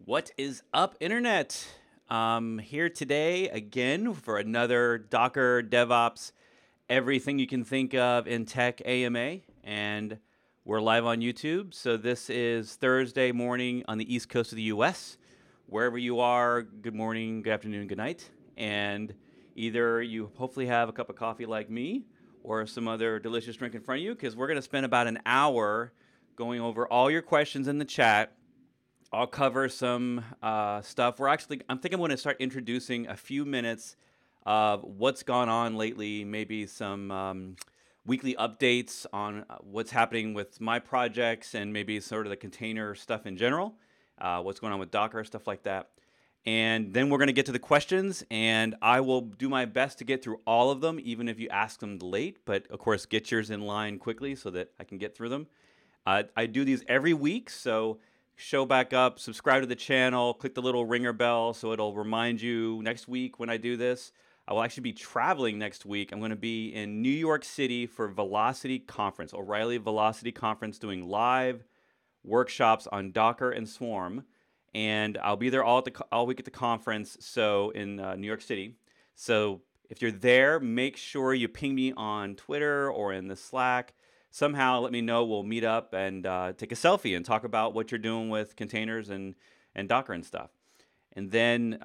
What is up, Internet? Here today again for another Docker, DevOps, everything you can think of in tech AMA. And we're live on YouTube. So this is Thursday morning on the East Coast of the US. Wherever you are, good morning, good afternoon, good night. And either you hopefully have a cup of coffee like me or some other delicious drink in front of you, because we're going to spend about an hour going over all your questions in the chat. I'll cover some stuff. I think I'm going to start introducing a few minutes of what's gone on lately, maybe some weekly updates on what's happening with my projects and maybe sort of the container stuff in general, what's going on with Docker, stuff like that. And then we're going to get to the questions, and I will do my best to get through all of them, even if you ask them late. But, of course, get yours in line quickly so that I can get through them. I do these every week, so show back up, subscribe to the channel, click the little ringer bell so it'll remind you next week when I do this. I will actually be traveling next week. I'm going to be in New York City for Velocity Conference, O'Reilly Velocity Conference, doing live workshops on Docker and Swarm. And I'll be there all week at the conference, so in New York City. So if you're there, make sure you ping me on Twitter or in the Slack. Somehow let me know. We'll meet up and take a selfie and talk about what you're doing with containers and Docker and stuff. And then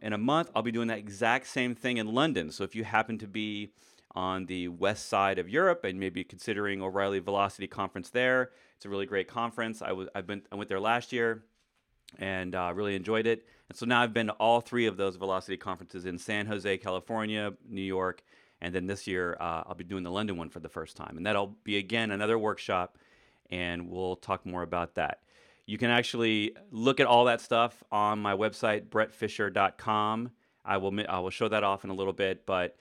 in a month, I'll be doing that exact same thing in London. So if you happen to be on the west side of Europe and maybe considering O'Reilly Velocity Conference there, it's a really great conference. I went there last year and really enjoyed it. And so now I've been to all three of those Velocity conferences in San Jose, California, New York, and then this year, I'll be doing the London one for the first time. And that'll be, again, another workshop, and we'll talk more about that. You can actually look at all that stuff on my website, brettfisher.com. I will show that off in a little bit, but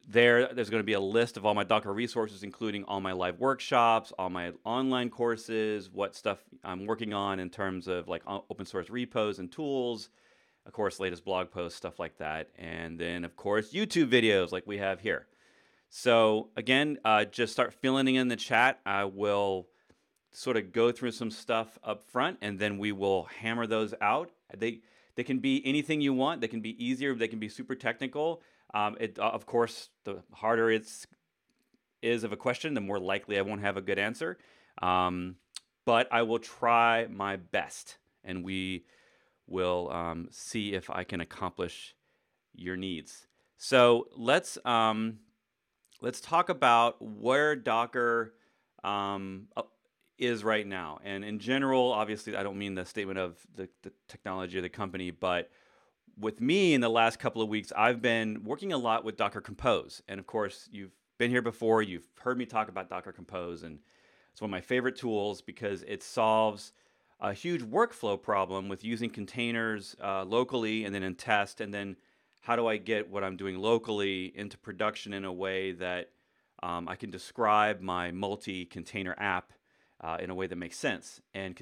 there's going to be a list of all my Docker resources, including all my live workshops, all my online courses, what stuff I'm working on in terms of like open source repos and tools, of course, latest blog posts, stuff like that. And then, of course, YouTube videos like we have here. So again, just start filling in the chat. I will sort of go through some stuff up front, and then we will hammer those out. They can be anything you want. They can be easier. They can be super technical. Of course, the harder it is of a question, the more likely I won't have a good answer. But I will try my best, and we will see if I can accomplish your needs. So let's talk about where Docker is right now. And in general, obviously, I don't mean the statement of the technology of the company, but with me in the last couple of weeks, I've been working a lot with Docker Compose. And of course, you've been here before. You've heard me talk about Docker Compose, and it's one of my favorite tools because it solves a huge workflow problem with using containers locally and then in test, and then how do I get what I'm doing locally into production in a way that I can describe my multi-container app in a way that makes sense. And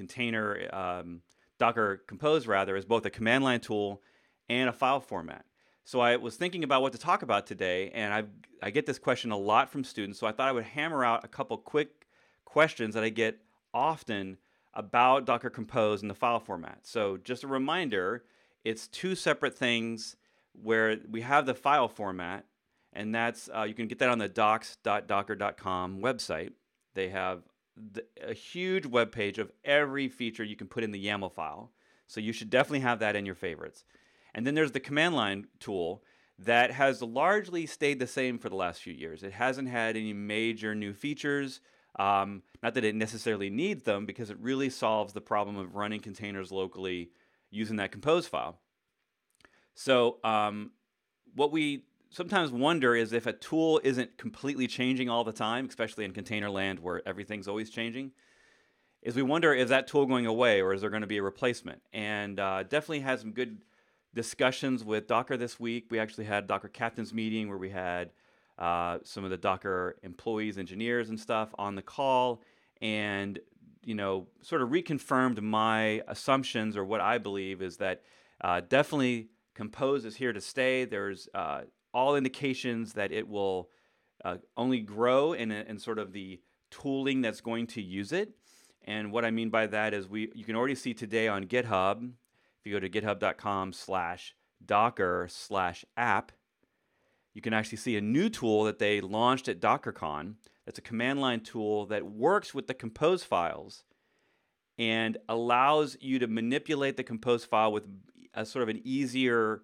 Docker Compose rather is both a command line tool and a file format. So I was thinking about what to talk about today, and I get this question a lot from students, so I thought I would hammer out a couple quick questions that I get often about Docker Compose and the file format. So just a reminder, it's two separate things where we have the file format, and that's you can get that on the docs.docker.com website. They have a huge web page of every feature you can put in the YAML file. So you should definitely have that in your favorites. And then there's the command line tool that has largely stayed the same for the last few years. It hasn't had any major new features. Not that it necessarily needs them, because it really solves the problem of running containers locally using that compose file. So what we sometimes wonder is if a tool isn't completely changing all the time, especially in container land where everything's always changing, is we wonder, is that tool going away or is there going to be a replacement? And definitely had some good discussions with Docker this week. We actually had a Docker captains meeting where we had some of the Docker employees, engineers and stuff on the call, and sort of reconfirmed my assumptions, or what I believe is that definitely Compose is here to stay. There's all indications that it will only grow in sort of the tooling that's going to use it. And what I mean by that is you can already see today on GitHub, if you go to github.com/docker/app, you can actually see a new tool that they launched at DockerCon. That's a command line tool that works with the compose files and allows you to manipulate the compose file with a sort of an easier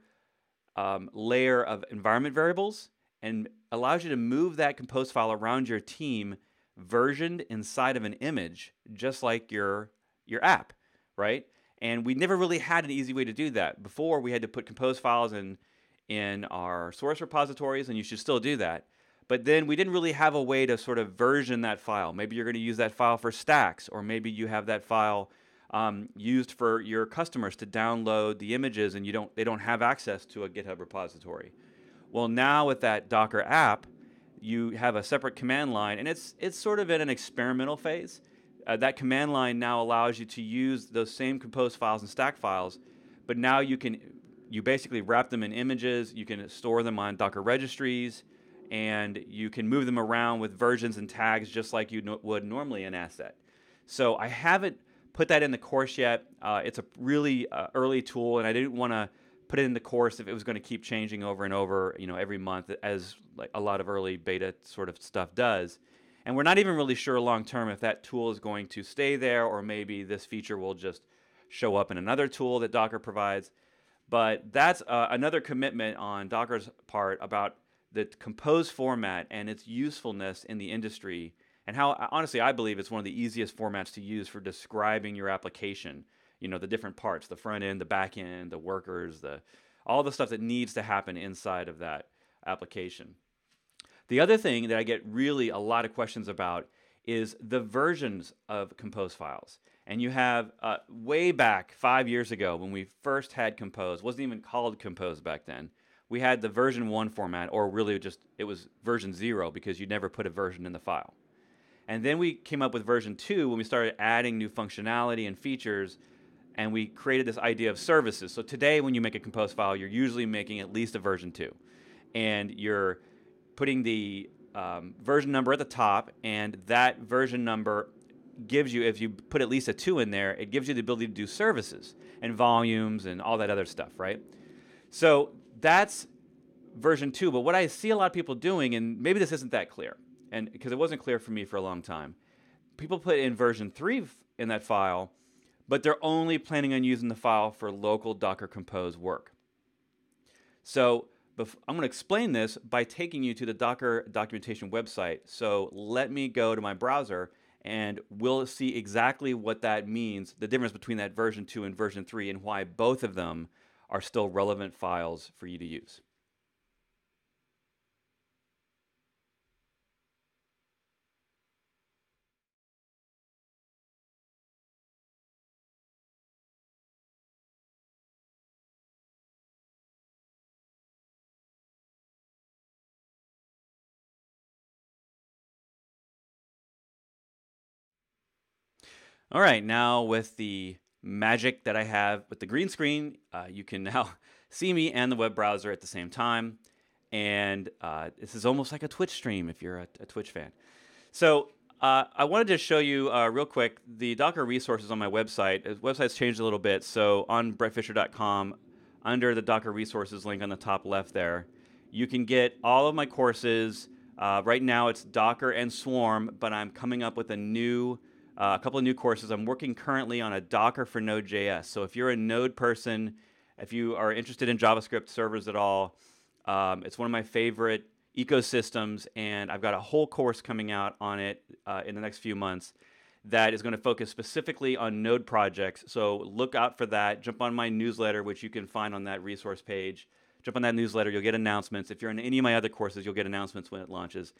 layer of environment variables, and allows you to move that compose file around your team versioned inside of an image, just like your app, right? And we never really had an easy way to do that. Before, we had to put compose files in our source repositories, and you should still do that. But then we didn't really have a way to sort of version that file. Maybe you're going to use that file for stacks, or maybe you have that file used for your customers to download the images, and they don't have access to a GitHub repository. Well, now with that Docker app, you have a separate command line, and it's sort of in an experimental phase. That command line now allows you to use those same compose files and stack files, but now you basically wrap them in images, you can store them on Docker registries, and you can move them around with versions and tags just like you would normally an asset. So I haven't put that in the course yet. It's a really early tool, and I didn't want to put it in the course if it was going to keep changing over and over, every month, as like a lot of early beta sort of stuff does. And we're not even really sure long term if that tool is going to stay there, or maybe this feature will just show up in another tool that Docker provides. But that's another commitment on Docker's part about the compose format and its usefulness in the industry, and how, honestly, I believe it's one of the easiest formats to use for describing your application. The different parts, the front end, the back end, the workers, all the stuff that needs to happen inside of that application. The other thing that I get really a lot of questions about is the versions of compose files. And you have way back 5 years ago when we first had compose, it wasn't even called compose back then. We had the version 1 format, or really it was version 0 because you never put a version in the file. And then we came up with version 2 when we started adding new functionality and features, and we created this idea of services. So today when you make a compose file, you're usually making at least a version 2. And you're putting the version number at the top, and that version number gives you, if you put at least a 2 in there, it gives you the ability to do services and volumes and all that other stuff, right? So that's version 2. But what I see a lot of people doing, and maybe this isn't that clear, and because it wasn't clear for me for a long time, people put in version 3 in that file, but they're only planning on using the file for local Docker Compose work. So I'm going to explain this by taking you to the Docker documentation website. So let me go to my browser, and we'll see exactly what that means, the difference between that version 2 and version 3, and why both of them are still relevant files for you to use. All right, now with the magic that I have with the green screen, you can now see me and the web browser at the same time. And this is almost like a Twitch stream if you're a Twitch fan. So I wanted to show you real quick the Docker resources on my website. The website's changed a little bit. So on brettfisher.com, under the Docker resources link on the top left there, you can get all of my courses. Right now it's Docker and Swarm, but I'm coming up with a couple of new courses. I'm working currently on a Docker for Node.js. So if you're a Node person, if you are interested in JavaScript servers at all, it's one of my favorite ecosystems, and I've got a whole course coming out on it in the next few months that is going to focus specifically on Node projects. So look out for that. Jump on my newsletter, which you can find on that resource page. Jump on that newsletter. You'll get announcements. If you're in any of my other courses, you'll get announcements when it launches.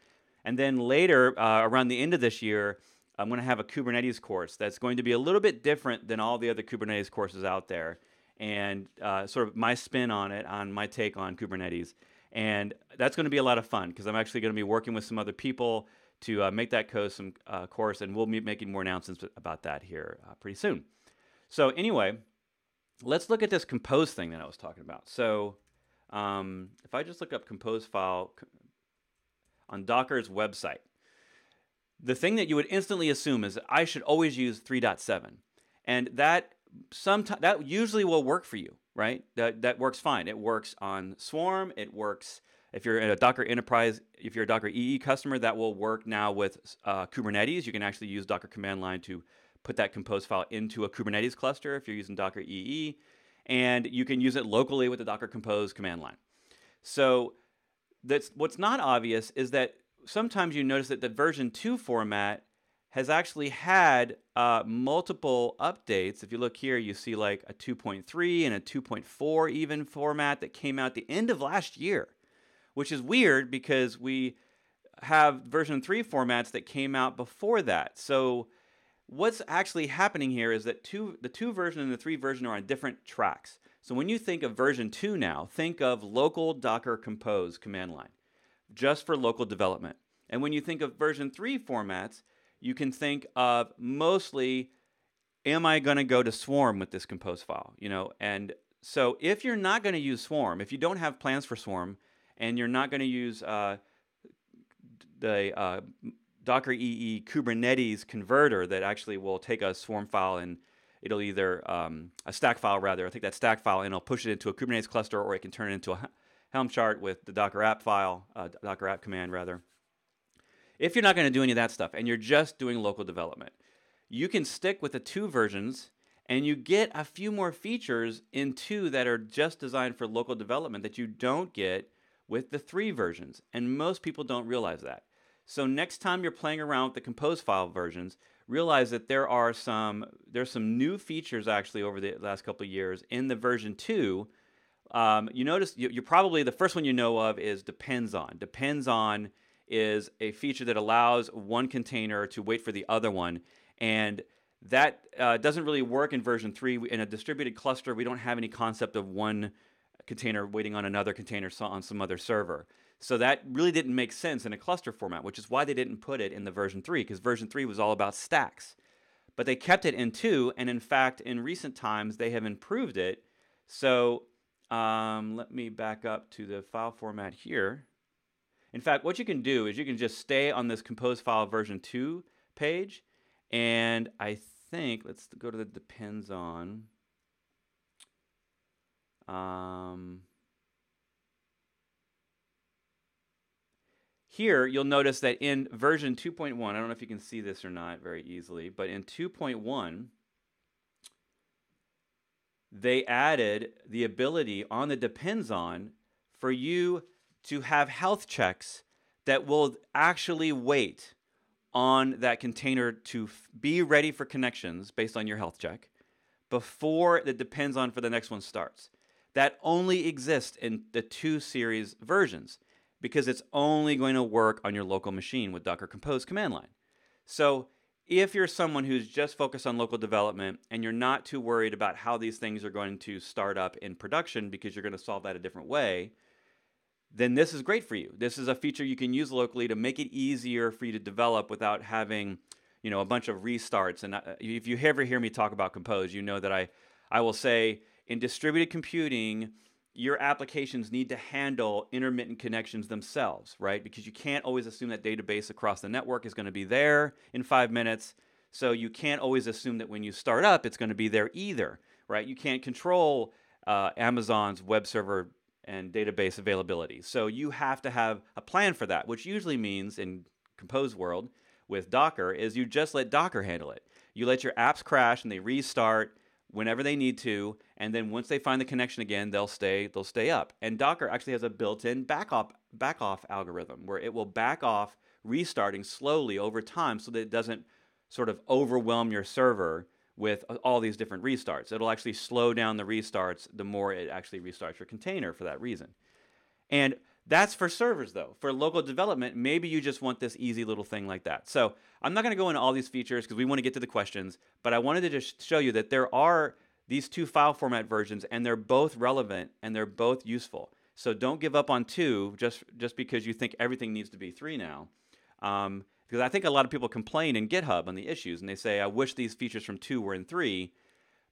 And then later, around the end of this year, I'm going to have a Kubernetes course that's going to be a little bit different than all the other Kubernetes courses out there, and sort of my spin on it, on my take on Kubernetes. And that's going to be a lot of fun because I'm actually going to be working with some other people to make that course, and we'll be making more announcements about that here pretty soon. So anyway, let's look at this compose thing that I was talking about. So if I just look up compose file on Docker's website, the thing that you would instantly assume is that I should always use 3.7. And that sometimes that usually will work for you, right? That works fine. It works on Swarm. It works if you're in a Docker Enterprise. If you're a Docker EE customer, that will work now with Kubernetes. You can actually use Docker command line to put that compose file into a Kubernetes cluster if you're using Docker EE, and you can use it locally with the Docker compose command line. So that's what's not obvious is that sometimes you notice that the version 2 format has actually had multiple updates. If you look here, you see like a 2.3 and a 2.4 even format that came out at the end of last year, which is weird because we have version 3 formats that came out before that. So what's actually happening here is that the 2 version and the 3 version are on different tracks. So when you think of version 2 now, think of local Docker compose command line, just for local development. And when you think of version 3 formats, you can think of mostly, am I going to go to Swarm with this compose file? And so if you're not going to use Swarm, if you don't have plans for Swarm, and you're not going to use the Docker EE Kubernetes converter that actually will take a Swarm file and it'll either, a stack file rather, I'll take that stack file and I'll push it into a Kubernetes cluster, or it can turn it into a Helm chart with the Docker app file, Docker app command rather. If you're not going to do any of that stuff and you're just doing local development, you can stick with the 2 versions and you get a few more features in 2 that are just designed for local development that you don't get with the 3 versions. And most people don't realize that. So next time you're playing around with the compose file versions, realize that there's some new features actually over the last couple of years in the version 2. You notice you're probably the first one you know of is depends on. Depends on is a feature that allows one container to wait for the other one, and that doesn't really work in version 3. In a distributed cluster, we don't have any concept of one container waiting on another container on some other server. So that really didn't make sense in a cluster format, which is why they didn't put it in the version 3, because version 3 was all about stacks. But they kept it in 2, and in fact, in recent times, they have improved it. So let me back up to the file format here. In fact, what you can do is you can just stay on this compose file version 2 page, and I think, let's go to the depends on. Here, you'll notice that in version 2.1, I don't know if you can see this or not very easily, but in 2.1, they added the ability on the depends on for you to have health checks that will actually wait on that container to be ready for connections based on your health check before it depends on for the next one starts. That only exists in the 2 series versions because it's only going to work on your local machine with Docker Compose command line. So if you're someone who's just focused on local development and you're not too worried about how these things are going to start up in production because you're going to solve that a different way, then this is great for you. This is a feature you can use locally to make it easier for you to develop without having, a bunch of restarts. And if you ever hear me talk about Compose, you know that I will say in distributed computing, your applications need to handle intermittent connections themselves, right? Because you can't always assume that database across the network is going to be there in 5 minutes. So you can't always assume that when you start up, it's going to be there either, right? You can't control Amazon's web server and database availability. So you have to have a plan for that, which usually means in Compose world with Docker is you just let Docker handle it. You let your apps crash and they restart whenever they need to, and then once they find the connection again, they'll stay up. And Docker actually has a built-in back off algorithm where it will back off restarting slowly over time so that it doesn't sort of overwhelm your server with all these different restarts. It'll actually slow down the restarts the more it actually restarts your container for that reason. And that's for servers though. For local development, maybe you just want this easy little thing like that. So I'm not going to go into all these features because we want to get to the questions, but I wanted to just show you that there are these 2 file format versions and they're both relevant and they're both useful. So don't give up on 2 just because you think everything needs to be 3 now. Because I think a lot of people complain in GitHub on the issues and they say, I wish these features from 2 were in 3.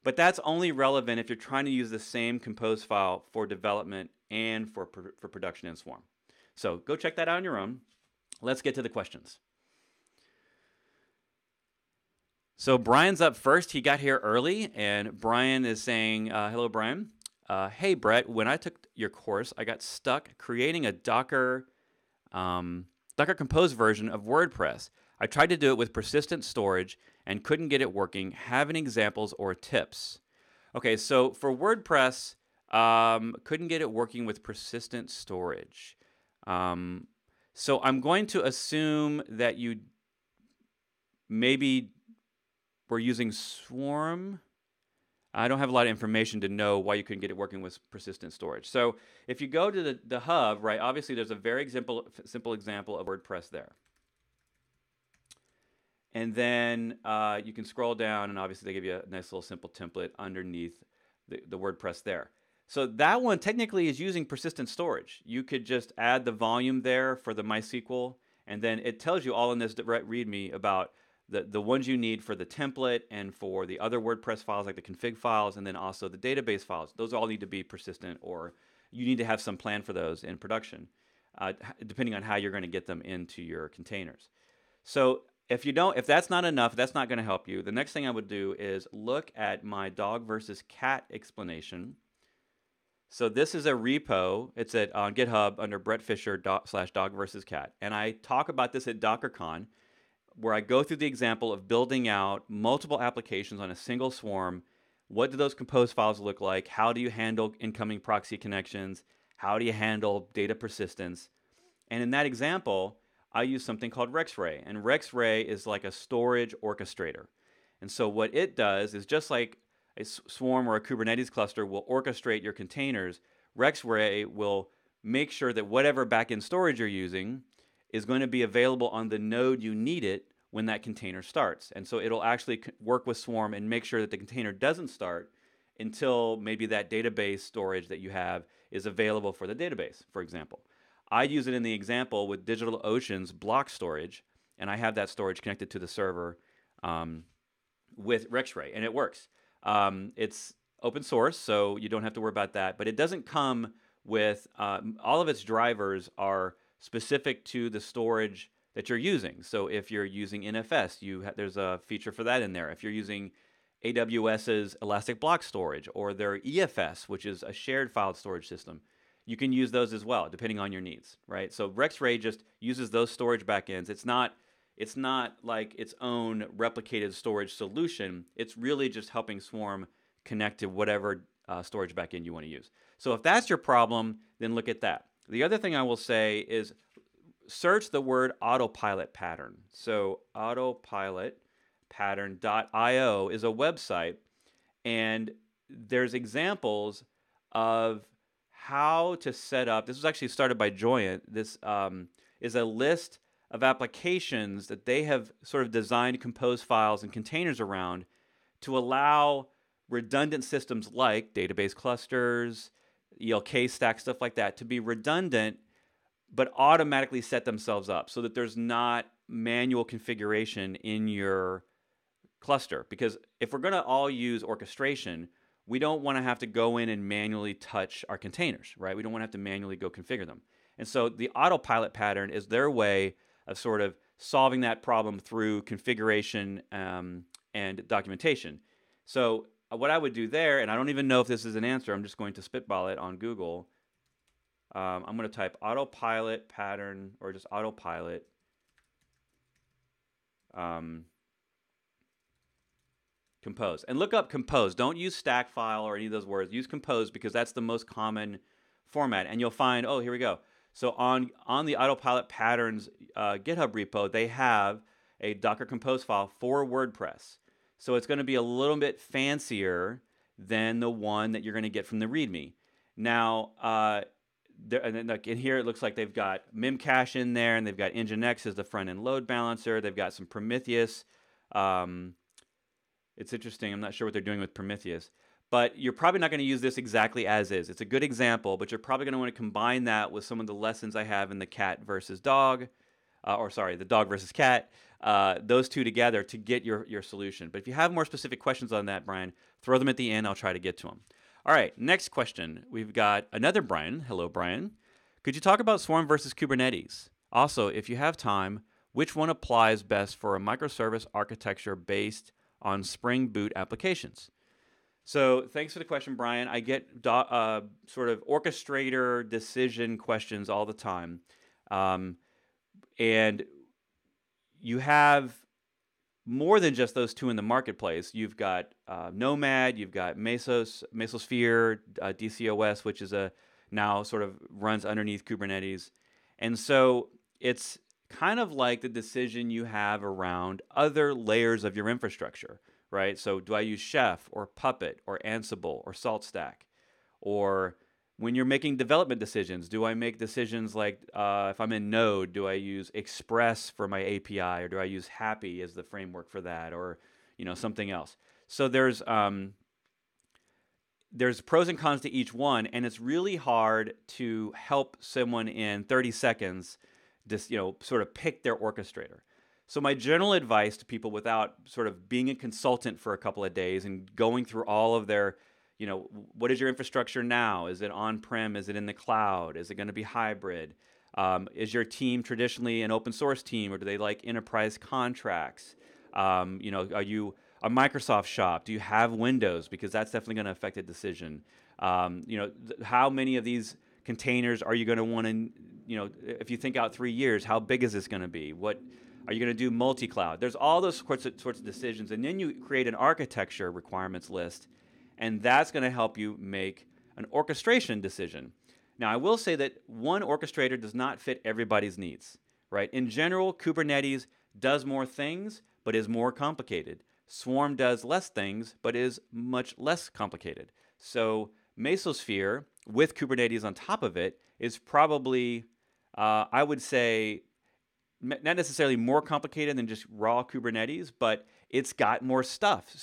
But that's only relevant if you're trying to use the same compose file for development and for production in Swarm. So go check that out on your own. Let's get to the questions. So Brian's up first. He got here early, and Brian is saying, hello, Brian. Hey, Brett, when I took your course, I got stuck creating a Docker Compose version of WordPress. I tried to do it with persistent storage and couldn't get it working. Have any examples or tips? Okay, so for WordPress, couldn't get it working with persistent storage. So I'm going to assume that you maybe were using Swarm. I don't have a lot of information to know why you couldn't get it working with persistent storage. So if you go to the hub, right, obviously there's a very simple example of WordPress there. And then you can scroll down, and obviously they give you a nice little simple template underneath the WordPress there. So that one technically is using persistent storage. You could just add the volume there for the MySQL, and then it tells you all in this README about the ones you need for the template and for the other WordPress files like the config files, and then also the database files. Those all need to be persistent, or you need to have some plan for those in production, depending on how you're going to get them into your containers. So if that's not enough, that's not going to help you. The next thing I would do is look at my dog versus cat explanation. So this is a repo. It's on GitHub under Brett Fisher /dog versus cat. And I talk about this at DockerCon, where I go through the example of building out multiple applications on a single swarm. What do those compose files look like? How do you handle incoming proxy connections? How do you handle data persistence? And in that example, I use something called RXRay. And RXRay is like a storage orchestrator. And so what it does is, just like a Swarm or a Kubernetes cluster will orchestrate your containers, RXRay will make sure that whatever backend storage you're using is going to be available on the node you need it when that container starts. And so it'll actually work with Swarm and make sure that the container doesn't start until maybe that database storage that you have is available for the database, for example. I use it in the example with DigitalOcean's block storage, and I have that storage connected to the server with RXRay, and it works. It's open source, so you don't have to worry about that, but it doesn't come with, all of its drivers are specific to the storage that you're using. So if you're using NFS, there's a feature for that in there. If you're using AWS's Elastic Block Storage or their EFS, which is a shared file storage system, you can use those as well, depending on your needs, right? So RXRay just uses those storage backends. It's not like its own replicated storage solution. It's really just helping Swarm connect to whatever storage backend you want to use. So if that's your problem, then look at that. The other thing I will say is search the word AutoPilot Pattern. So AutoPilotPattern.io is a website, and there's examples of how to set up. This was actually started by Joyent. This is a list of applications that they have sort of designed compose files and containers around to allow redundant systems like database clusters, ELK stack, stuff like that, to be redundant but automatically set themselves up so that there's not manual configuration in your cluster. Because if we're going to all use orchestration, we don't want to have to go in and manually touch our containers, right? We don't want to have to manually go configure them. And so the AutoPilot pattern is their way of sort of solving that problem through configuration and documentation. So what I would do there, and I don't even know if this is an answer, I'm just going to spitball it on Google. I'm going to type AutoPilot pattern or just AutoPilot. Compose. And look up Compose. Don't use stack file or any of those words. Use Compose because that's the most common format. And you'll find, oh, here we go. So on the AutoPilot Patterns GitHub repo, they have a Docker Compose file for WordPress. So it's going to be a little bit fancier than the one that you're going to get from the README. Now, and then in here it looks like they've got Memcache in there, and they've got Nginx as the front-end load balancer. They've got some Prometheus. It's interesting. I'm not sure what they're doing with Prometheus. But you're probably not going to use this exactly as is. It's a good example, but you're probably going to want to combine that with some of the lessons I have in the cat versus dog, the dog versus cat, those two together to get your solution. But if you have more specific questions on that, Brian, throw them at the end. I'll try to get to them. All right, next question. We've got another Brian. Hello, Brian. Could you talk about Swarm versus Kubernetes? Also, if you have time, which one applies best for a microservice architecture based on Spring Boot applications. So thanks for the question, Brian. I get sort of orchestrator decision questions all the time. And you have more than just those two in the marketplace. You've got Nomad, you've got Mesosphere, DCOS, which is now sort of runs underneath Kubernetes. And so it's kind of like the decision you have around other layers of your infrastructure, right? So do I use Chef or Puppet or Ansible or SaltStack? Or when you're making development decisions, do I make decisions like if I'm in Node, do I use Express for my API, or do I use Happy as the framework for that, or something else? So there's pros and cons to each one, and it's really hard to help someone in 30 seconds just sort of pick their orchestrator. So my general advice to people, without sort of being a consultant for a couple of days and going through all of their what is your infrastructure now? Is it on-prem? Is it in the cloud? Is it going to be hybrid? Is your team traditionally an open source team, or do they like enterprise contracts? Are you a Microsoft shop? Do you have Windows? Because that's definitely going to affect a decision. How many of these containers are you going to want to, if you think out 3 years, how big is this going to be? What are you going to do multi-cloud? There's all those sorts of decisions. And then you create an architecture requirements list, and that's going to help you make an orchestration decision. Now, I will say that one orchestrator does not fit everybody's needs, right? In general, Kubernetes does more things, but is more complicated. Swarm does less things, but is much less complicated. So Mesosphere, with Kubernetes on top of it, is probably, I would say, not necessarily more complicated than just raw Kubernetes, but it's got more stuff.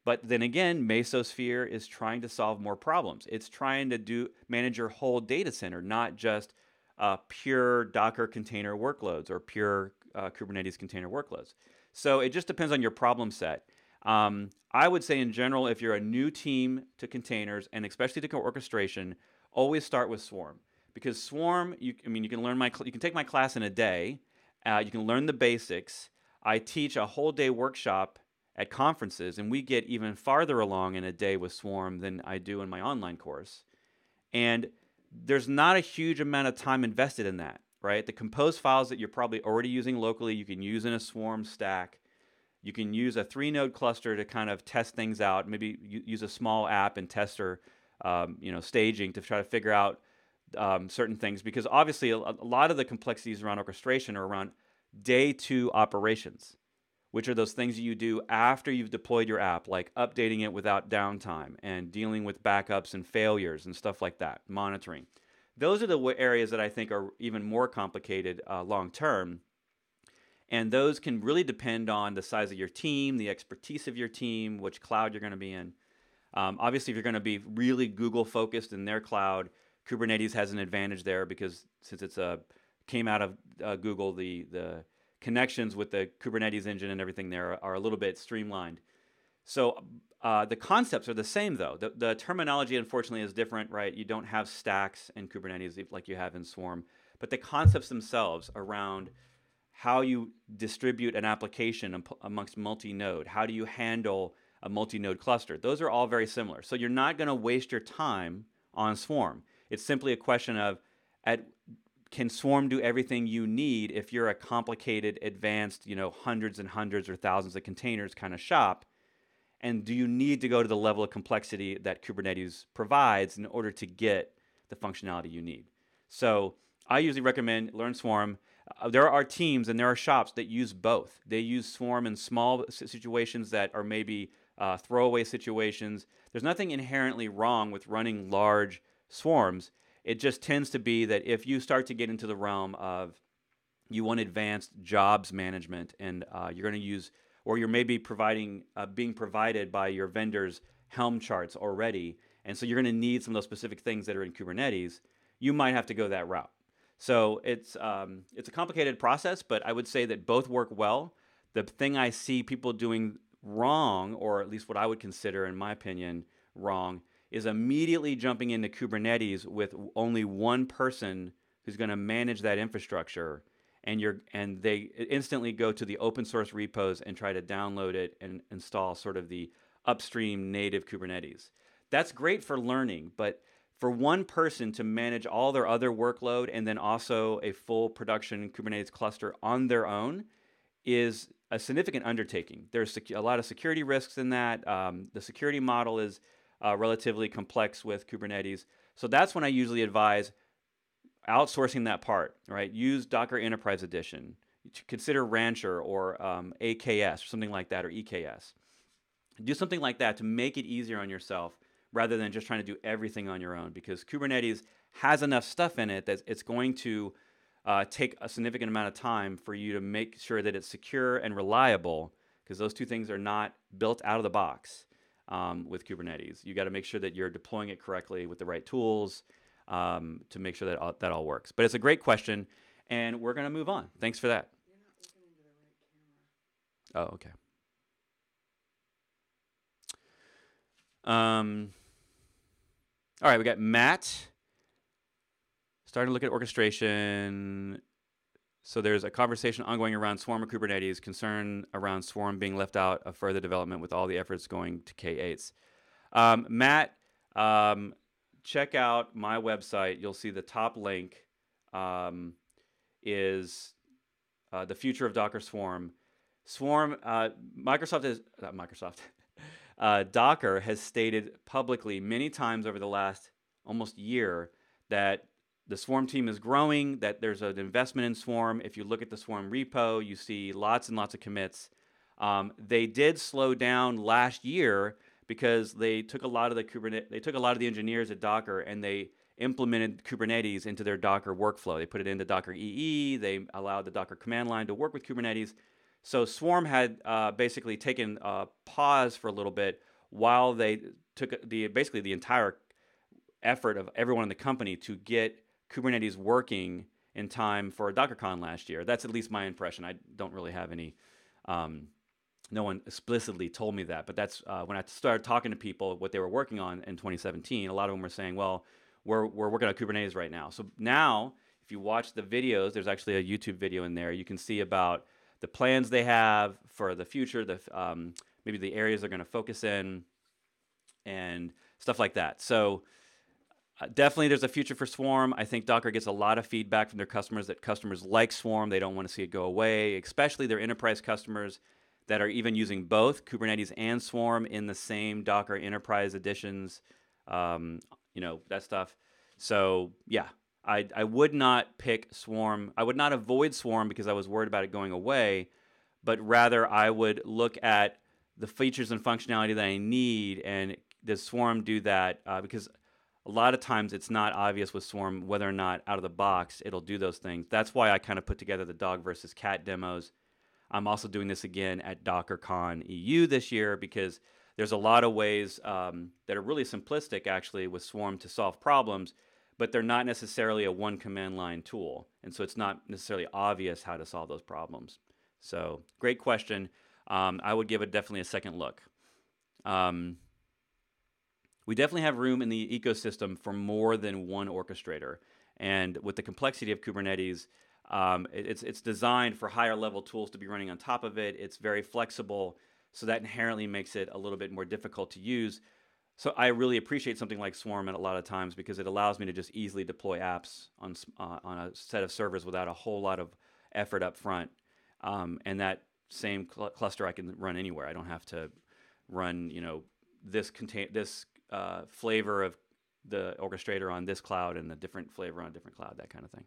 But then again, Mesosphere is trying to solve more problems. It's trying to manage your whole data center, not just pure Docker container workloads or pure Kubernetes container workloads. So it just depends on your problem set. I would say in general, if you're a new team to containers, and especially to orchestration, always start with Swarm. Because Swarm, you can take my class in a day. You can learn the basics. I teach a whole day workshop at conferences, and we get even farther along in a day with Swarm than I do in my online course. And there's not a huge amount of time invested in that, right? The compose files that you're probably already using locally, you can use in a Swarm stack. You can use a 3-node cluster to kind of test things out. Maybe use a small app and tester, staging to try to figure out certain things. Because obviously, a lot of the complexities around orchestration are around day 2 operations, which are those things that you do after you've deployed your app, like updating it without downtime and dealing with backups and failures and stuff like that, monitoring. Those are the areas that I think are even more complicated long term. And those can really depend on the size of your team, the expertise of your team, which cloud you're going to be in. Obviously, if you're going to be really Google focused in their cloud, Kubernetes has an advantage there, because since it's came out of Google, the connections with the Kubernetes engine and everything there are a little bit streamlined. So the concepts are the same, though. The terminology, unfortunately, is different, right? You don't have stacks in Kubernetes like you have in Swarm. But the concepts themselves around how you distribute an application amongst multi-node, how do you handle a multi-node cluster, those are all very similar. So you're not going to waste your time on Swarm. It's simply a question of, can Swarm do everything you need if you're a complicated, advanced, hundreds and hundreds or thousands of containers kind of shop? And do you need to go to the level of complexity that Kubernetes provides in order to get the functionality you need? So I usually recommend learn Swarm. There are teams and there are shops that use both. They use Swarm in small situations that are maybe throwaway situations. There's nothing inherently wrong with running large swarms. It just tends to be that if you start to get into the realm of you want advanced jobs management, and you're going to use, or you're maybe being provided by your vendors Helm charts already, and so you're going to need some of those specific things that are in Kubernetes, you might have to go that route. So it's a complicated process, but I would say that both work well. The thing I see people doing wrong, or at least what I would consider, in my opinion, wrong, is immediately jumping into Kubernetes with only one person who's going to manage that infrastructure and they instantly go to the open source repos and try to download it and install sort of the upstream native Kubernetes. That's great for learning, but for one person to manage all their other workload and then also a full production Kubernetes cluster on their own is a significant undertaking. There's a lot of security risks in that. The security model is relatively complex with Kubernetes. So that's when I usually advise outsourcing that part, right? Use Docker Enterprise Edition. Consider Rancher or AKS or something like that, or EKS. Do something like that to make it easier on yourself rather than just trying to do everything on your own, because Kubernetes has enough stuff in it that it's going to take a significant amount of time for you to make sure that it's secure and reliable, because those two things are not built out of the box with Kubernetes. You got to make sure that you're deploying it correctly with the right tools to make sure that that all works. But it's a great question, and we're going to move on. Thanks for that. You're not looking into the right camera. Oh, okay. All right, we got Matt starting to look at orchestration. So there's a conversation ongoing around Swarm or Kubernetes, concern around Swarm being left out of further development with all the efforts going to K8s. Matt, check out my website. You'll see the top link is the future of Docker Swarm. Swarm, Docker has stated publicly many times over the last almost year that the Swarm team is growing, that there's an investment in Swarm. If you look at the Swarm repo, you see lots and lots of commits. They did slow down last year because they took a lot of the engineers at Docker and they implemented Kubernetes into their Docker workflow. They put it into Docker EE. They allowed the Docker command line to work with Kubernetes. So Swarm had basically taken a pause for a little bit while they took basically the entire effort of everyone in the company to get Kubernetes working in time for DockerCon last year. That's at least my impression. I don't really have any, no one explicitly told me that, but that's when I started talking to people what they were working on in 2017, a lot of them were saying, well, we're working on Kubernetes right now. So now, if you watch the videos, there's actually a YouTube video in there. You can see about the plans they have for the future, maybe the areas they're going to focus in, and stuff like that. So definitely there's a future for Swarm. I think Docker gets a lot of feedback from their customers that customers like Swarm. They don't want to see it go away, especially their enterprise customers that are even using both Kubernetes and Swarm in the same Docker Enterprise editions, that stuff. So yeah, I would not pick Swarm. I would not avoid Swarm because I was worried about it going away, but rather I would look at the features and functionality that I need, and does Swarm do that? Because a lot of times it's not obvious with Swarm whether or not out of the box it'll do those things. That's why I kind of put together the dog versus cat demos. I'm also doing this again at DockerCon EU this year because there's a lot of ways that are really simplistic actually with Swarm to solve problems, but they're not necessarily a one command line tool. And so it's not necessarily obvious how to solve those problems. So great question. I would give it definitely a second look. We definitely have room in the ecosystem for more than one orchestrator. And with the complexity of Kubernetes, it's designed for higher level tools to be running on top of it. It's very flexible, so that inherently makes it a little bit more difficult to use. So I really appreciate something like Swarm at a lot of times because it allows me to just easily deploy apps on a set of servers without a whole lot of effort up front. And that same cluster I can run anywhere. I don't have to run, this flavor of the orchestrator on this cloud and a different flavor on a different cloud, that kind of thing.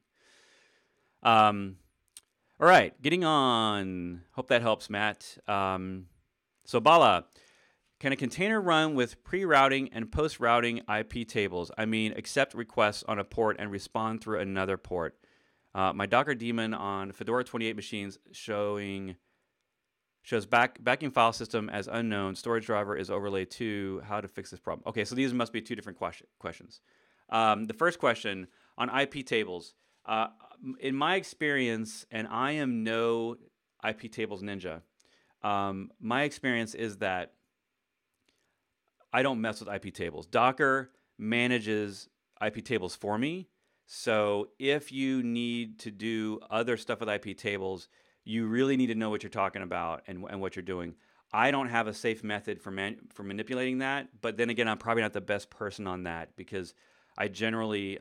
All right, getting on. Hope that helps, Matt. So Bala, can a container run with pre-routing and post-routing IP tables? I mean, accept requests on a port and respond through another port. My Docker daemon on Fedora 28 machines shows backing file system as unknown. Storage driver is overlaid to. How to fix this problem? Okay, so these must be two different questions. The first question on IP tables. In my experience, and I am no IP tables ninja, my experience is that I don't mess with IP tables. Docker manages IP tables for me. So if you need to do other stuff with IP tables, you really need to know what you're talking about and what you're doing. I don't have a safe method for manipulating that, but then again, I'm probably not the best person on that because I generally,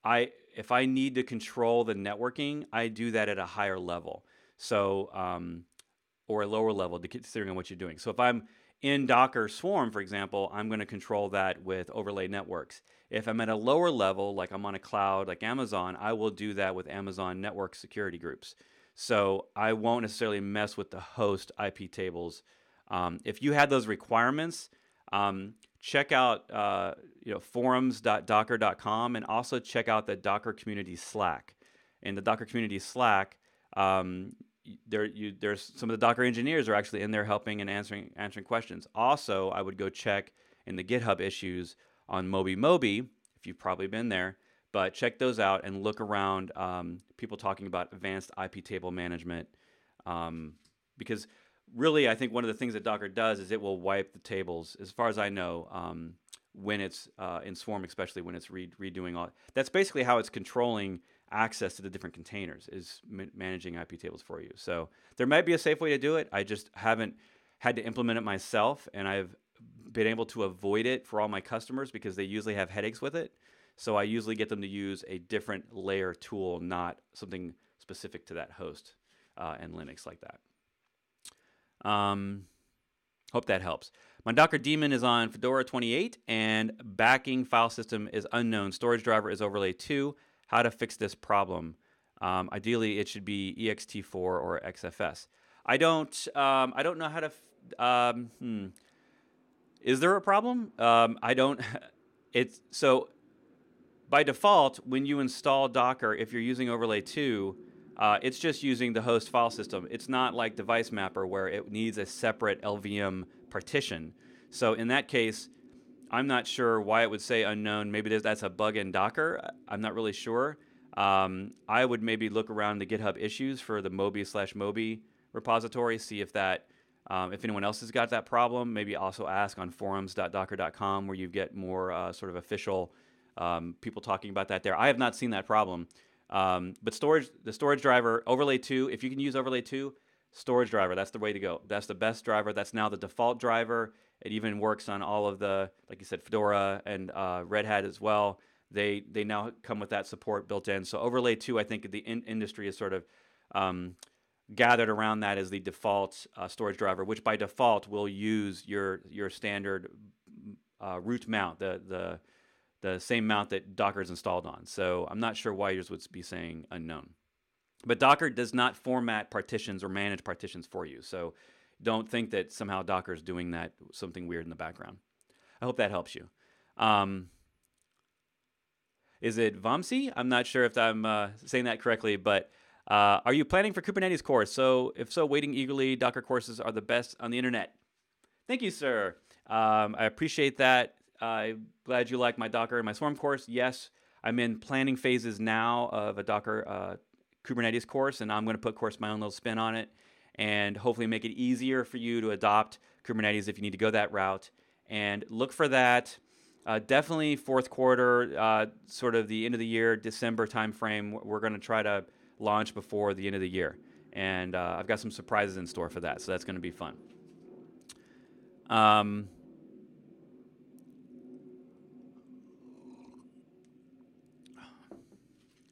if I need to control the networking, I do that at a higher level. So, or a lower level, considering on what you're doing. So if I'm in Docker Swarm, for example, I'm going to control that with overlay networks. If I'm at a lower level, like I'm on a cloud like Amazon, I will do that with Amazon network security groups. So I won't necessarily mess with the host IP tables. If you had those requirements, check out forums.docker.com and also check out the Docker community Slack. In the Docker community Slack, there's some of the Docker engineers are actually in there helping and answering questions. Also, I would go check in the GitHub issues on Moby, if you've probably been there, but check those out and look around people talking about advanced IP table management, because really I think one of the things that Docker does is it will wipe the tables, as far as I know, when it's in Swarm, especially when it's redoing all. That's basically how it's controlling access to the different containers, is managing IP tables for you. So there might be a safe way to do it. I just haven't had to implement it myself, and I've been able to avoid it for all my customers because they usually have headaches with it. So I usually get them to use a different layer tool, not something specific to that host and Linux like that. Hope that helps. My Docker daemon is on Fedora 28, and backing file system is unknown. Storage driver is overlay 2. How to fix this problem? Ideally, it should be ext4 or XFS. I don't know how to. Is there a problem? I don't. It's so. By default, when you install Docker, if you're using overlay 2, it's just using the host file system. It's not like Device Mapper where it needs a separate LVM partition. So in that case, I'm not sure why it would say unknown. Maybe that's a bug in Docker. I'm not really sure. I would maybe look around the GitHub issues for the Moby repository, see if that, if anyone else has got that problem. Maybe also ask on forums.docker.com where you get more sort of official people talking about that there. I have not seen that problem. But the storage driver, overlay 2, if you can use overlay 2, storage driver, that's the way to go. That's the best driver. That's now the default driver. It even works on all of the, like you said, Fedora and Red Hat as well. They now come with that support built in. So overlay 2, I think the industry is sort of gathered around that as the default storage driver, which by default will use your standard root mount, the same mount that Docker is installed on. So I'm not sure why yours would be saying unknown. But Docker does not format partitions or manage partitions for you. So don't think that somehow Docker is doing that, something weird in the background. I hope that helps you. Is it Vamsi? I'm not sure if I'm saying that correctly, but are you planning for Kubernetes course? So if so, waiting eagerly. Docker courses are the best on the internet. Thank you, sir. I appreciate that. I'm glad you like my Docker and my Swarm course. Yes, I'm in planning phases now of a Docker Kubernetes course, and I'm going to put, of course, my own little spin on it and hopefully make it easier for you to adopt Kubernetes if you need to go that route. And look for that. Definitely fourth quarter, sort of the end of the year, December timeframe. We're going to try to launch before the end of the year. And I've got some surprises in store for that, so that's going to be fun.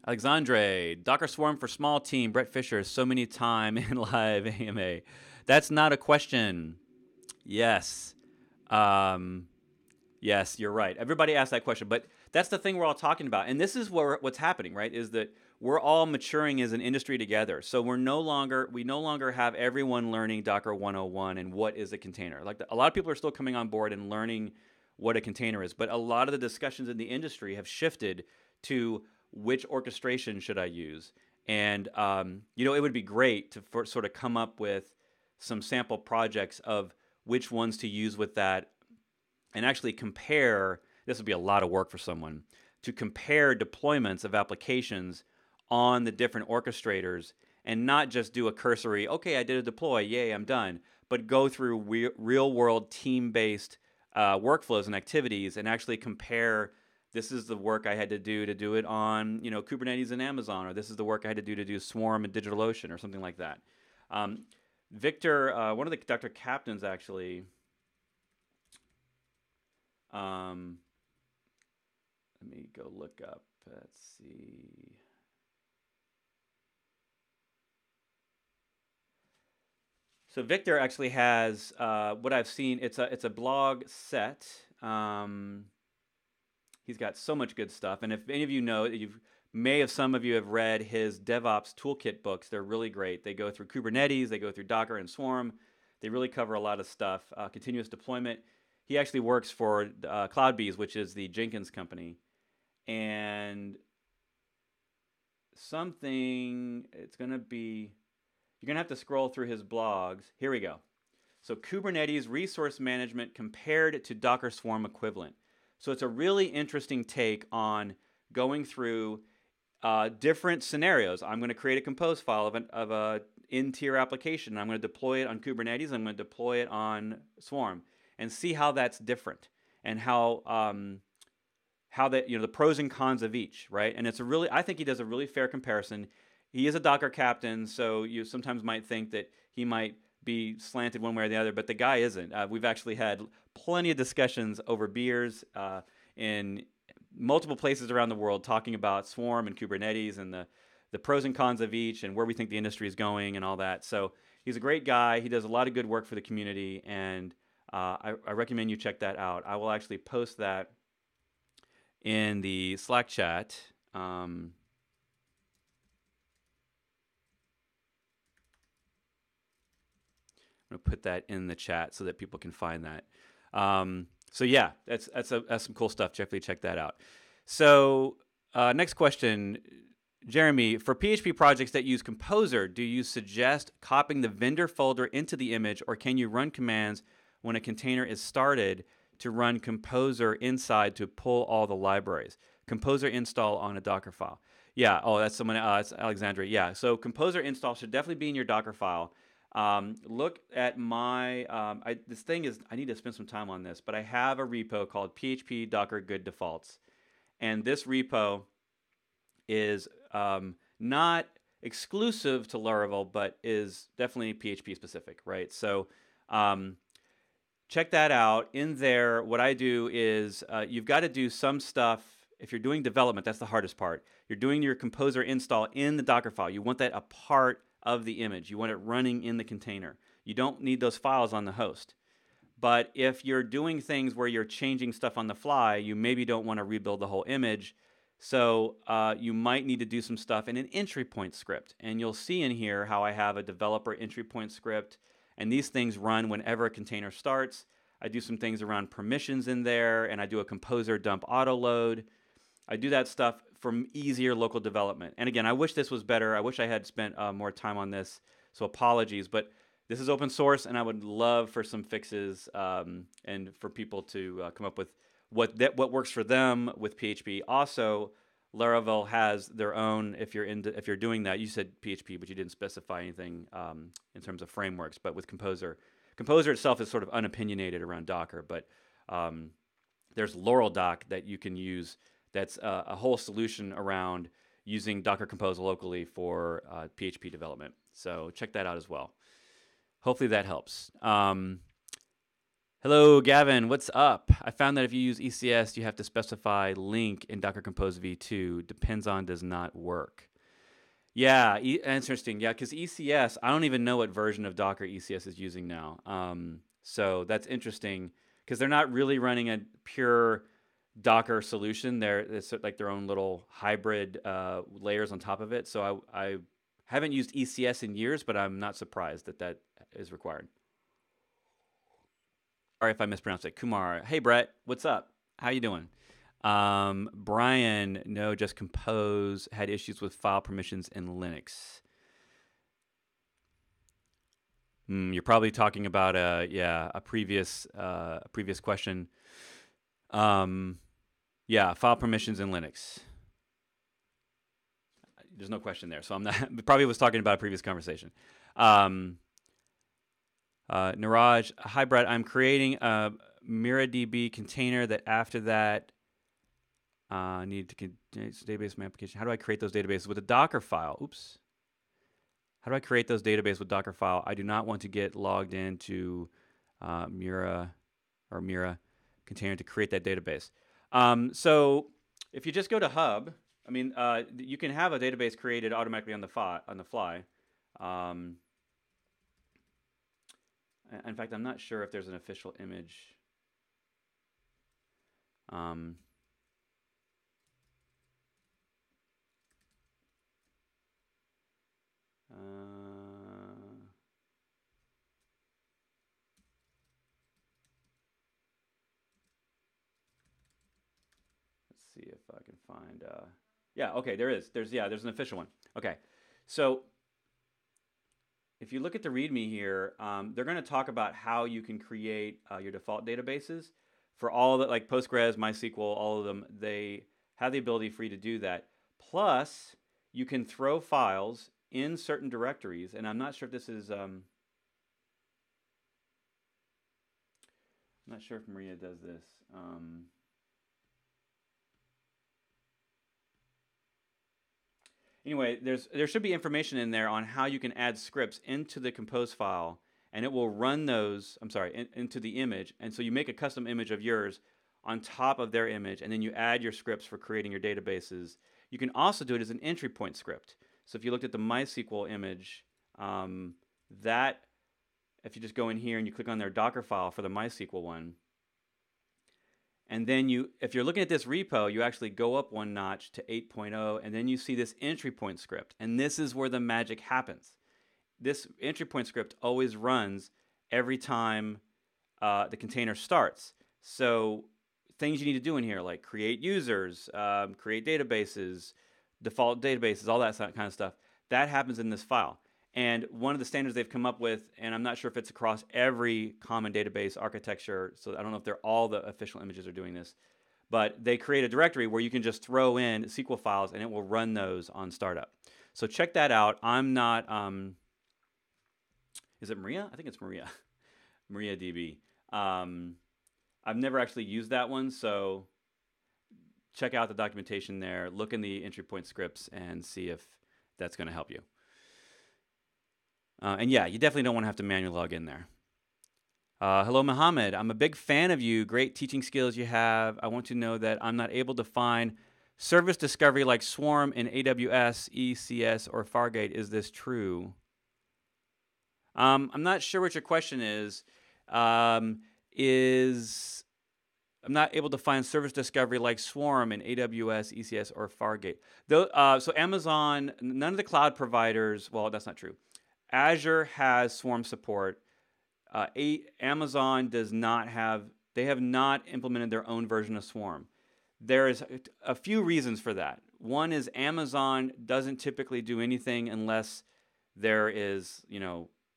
Alexandre, Docker Swarm for small team, Brett Fisher, so many time in live AMA. That's not a question. Yes. Yes, you're right. Everybody asks that question, but that's the thing we're all talking about. And this is what's happening, right, is that we're all maturing as an industry together. So we no longer have everyone learning Docker 101 and what is a container. Like a lot of people are still coming on board and learning what a container is, but a lot of the discussions in the industry have shifted to which orchestration should I use? And, it would be great to sort of come up with some sample projects of which ones to use with that and actually compare. This would be a lot of work for someone to compare deployments of applications on the different orchestrators and not just do a cursory, okay, I did a deploy, yay, I'm done, but go through real-world team-based workflows and activities and actually compare this is the work I had to do it on, Kubernetes and Amazon, or this is the work I had to do Swarm and DigitalOcean, or something like that. Victor, one of the Dr. Captains actually, let me go look up. Let's see. So Victor actually has what I've seen. It's a blog set. He's got so much good stuff. And if any of you know, some of you have read his DevOps toolkit books. They're really great. They go through Kubernetes, they go through Docker and Swarm. They really cover a lot of stuff. Continuous deployment. He actually works for CloudBees, which is the Jenkins company. And it's going to be, you're going to have to scroll through his blogs. Here we go. So Kubernetes resource management compared to Docker Swarm equivalent. So it's a really interesting take on going through different scenarios. I'm going to create a compose file of a in-tier application. I'm going to deploy it on Kubernetes. I'm going to deploy it on Swarm and see how that's different and how that, the pros and cons of each, right? And I think he does a really fair comparison. He is a Docker captain, so you sometimes might think that he might be slanted one way or the other, but the guy isn't. We've actually had plenty of discussions over beers in multiple places around the world talking about Swarm and Kubernetes and the pros and cons of each and where we think the industry is going and all that. So he's a great guy. He does a lot of good work for the community, and I recommend you check that out. I will actually post that in the Slack chat. I'm going to put that in the chat so that people can find that. So yeah, that's some cool stuff. Definitely check that out. So next question, Jeremy, for PHP projects that use Composer, do you suggest copying the vendor folder into the image, or can you run commands when a container is started to run Composer inside to pull all the libraries? Composer install on a Docker file. Yeah. Oh, that's someone. It's Alexandra. Yeah. So Composer install should definitely be in your Docker file. Look at my, I need to spend some time on this, but I have a repo called PHP Docker Good Defaults. And this repo is not exclusive to Laravel, but is definitely PHP specific, right? So check that out. In there, what I do is you've got to do some stuff. If you're doing development, that's the hardest part. You're doing your Composer install in the Docker file. You want that a part of the image. You want it running in the container. You don't need those files on the host. But if you're doing things where you're changing stuff on the fly, you maybe don't want to rebuild the whole image. So you might need to do some stuff in an entry point script. And you'll see in here how I have a developer entry point script. And these things run whenever a container starts. I do some things around permissions in there, and I do a Composer dump auto load. I do that stuff for easier local development. And again, I wish this was better. I wish I had spent more time on this, so apologies. But this is open source, and I would love for some fixes and for people to come up with what works for them with PHP. Also, Laravel has their own. If you're doing that, you said PHP, but you didn't specify anything in terms of frameworks. But with Composer itself is sort of unopinionated around Docker. But there's LoralDoc that you can use. That's a whole solution around using Docker Compose locally for PHP development. So check that out as well. Hopefully that helps. Hello, Gavin. What's up? I found that if you use ECS, you have to specify link in Docker Compose v2. Depends on does not work. Yeah, interesting. Yeah, because ECS, I don't even know what version of Docker ECS is using now. So that's interesting because they're not really running a pure Docker solution. It's like their own little hybrid layers on top of it. So I haven't used ECS in years, but I'm not surprised that is required. Sorry if I mispronounced it. Kumar. Hey, Brett. What's up? How you doing? Brian, no, just Compose had issues with file permissions in Linux. You're probably talking about a previous question. Yeah, file permissions in Linux. There's no question there, so I'm not. Probably was talking about a previous conversation. Niraj, hi Brett. I'm creating a MiraDB container that after that, Need to database my application. How do I create those databases with a Docker file? Oops. How do I create those databases with Docker file? I do not want to get logged into Mira container to create that database. So if you just go to Hub, I mean, you can have a database created automatically on the fly. In fact, I'm not sure if there's an official image. Let's see if I can find. Yeah, okay, there is. There's an official one. Okay, so if you look at the README here, they're going to talk about how you can create your default databases for all that, like Postgres, MySQL, all of them. They have the ability for you to do that. Plus, you can throw files in certain directories, and I'm not sure if this is. I'm not sure if Maria does this. Anyway, there should be information in there on how you can add scripts into the compose file, and it will run those, into the image. And so you make a custom image of yours on top of their image, and then you add your scripts for creating your databases. You can also do it as an entry point script. So if you looked at the MySQL image, that, if you just go in here and you click on their Docker file for the MySQL one, and then if you're looking at this repo, you actually go up one notch to 8.0, and then you see this entry point script. And this is where the magic happens. This entry point script always runs every time the container starts. So things you need to do in here, like create users, create databases, default databases, all that kind of stuff, that happens in this file. And one of the standards they've come up with, and I'm not sure if it's across every common database architecture, so I don't know if all the official images are doing this, but they create a directory where you can just throw in SQL files and it will run those on startup. So check that out. I'm not, is it Maria? I think it's Maria. MariaDB. I've never actually used that one, so check out the documentation there, look in the entry point scripts, and see if that's going to help you. And yeah, you definitely don't want to have to manually log in there. Hello, Mohammed. I'm a big fan of you. Great teaching skills you have. I want to know that I'm not able to find service discovery like Swarm in AWS, ECS, or Fargate. Is this true? I'm not sure what your question is. I'm not able to find service discovery like Swarm in AWS, ECS, or Fargate. So Amazon, none of the cloud providers, well, that's not true. Azure has Swarm support. Amazon does not have, they have not implemented their own version of Swarm. There is a few reasons for that. One is Amazon doesn't typically do anything unless there is,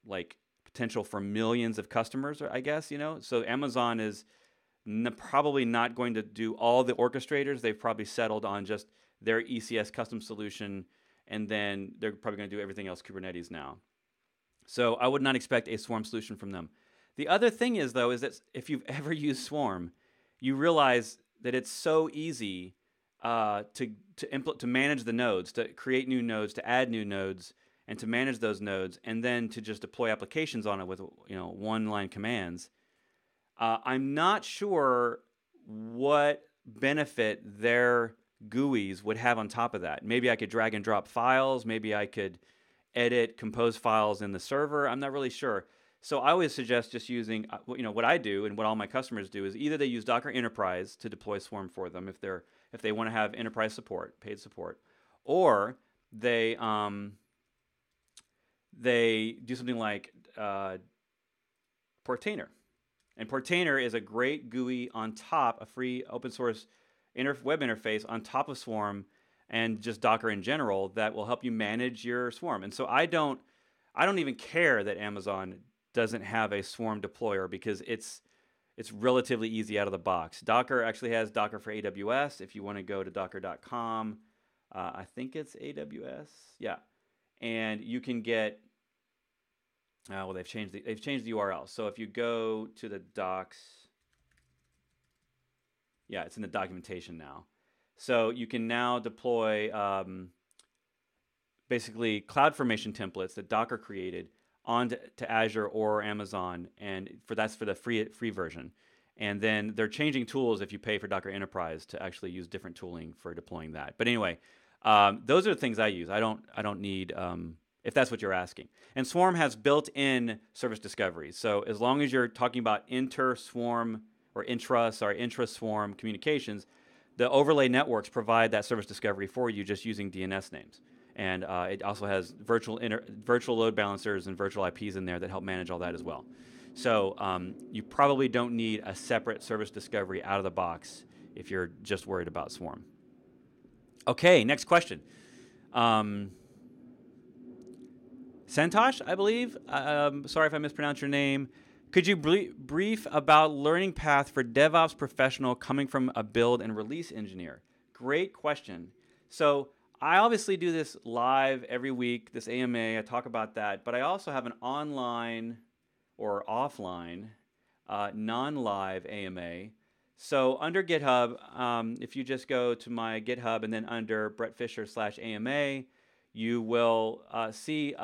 like potential for millions of customers, I guess, So Amazon is probably not going to do all the orchestrators. They've probably settled on just their ECS custom solution, and then they're probably going to do everything else Kubernetes now. So I would not expect a Swarm solution from them. The other thing is, though, is that if you've ever used Swarm, you realize that it's so easy to manage the nodes, to create new nodes, to add new nodes, and to manage those nodes, and then to just deploy applications on it with one-line commands. I'm not sure what benefit their GUIs would have on top of that. Maybe I could drag and drop files. Maybe I could edit, compose files in the server. I'm not really sure. So I always suggest just using, what I do and what all my customers do is either they use Docker Enterprise to deploy Swarm for them if they want to have enterprise support, paid support, or they do something like Portainer. And Portainer is a great GUI on top, a free open source web interface on top of Swarm and just Docker in general that will help you manage your Swarm. And so I don't even care that Amazon doesn't have a Swarm deployer because it's relatively easy out of the box. Docker actually has Docker for AWS. If you want to go to docker.com, I think it's AWS. Yeah. And you can get they've changed the URL. So if you go to the docs, yeah, it's in the documentation now. So you can now deploy basically CloudFormation templates that Docker created onto Azure or Amazon, and that's for the free version. And then they're changing tools if you pay for Docker Enterprise to actually use different tooling for deploying that. But anyway, those are the things I use. I don't need if that's what you're asking. And Swarm has built-in service discovery. So as long as you're talking about intra-Swarm communications, the overlay networks provide that service discovery for you just using DNS names. And it also has virtual load balancers and virtual IPs in there that help manage all that as well. So you probably don't need a separate service discovery out of the box if you're just worried about Swarm. Okay, next question. Santosh, I believe. Sorry if I mispronounced your name. Could you brief about learning path for DevOps professional coming from a build and release engineer? Great question. So I obviously do this live every week, this AMA. I talk about that. But I also have an online or offline, non-live AMA. So under GitHub, if you just go to my GitHub and then under Brett Fisher /AMA, you will see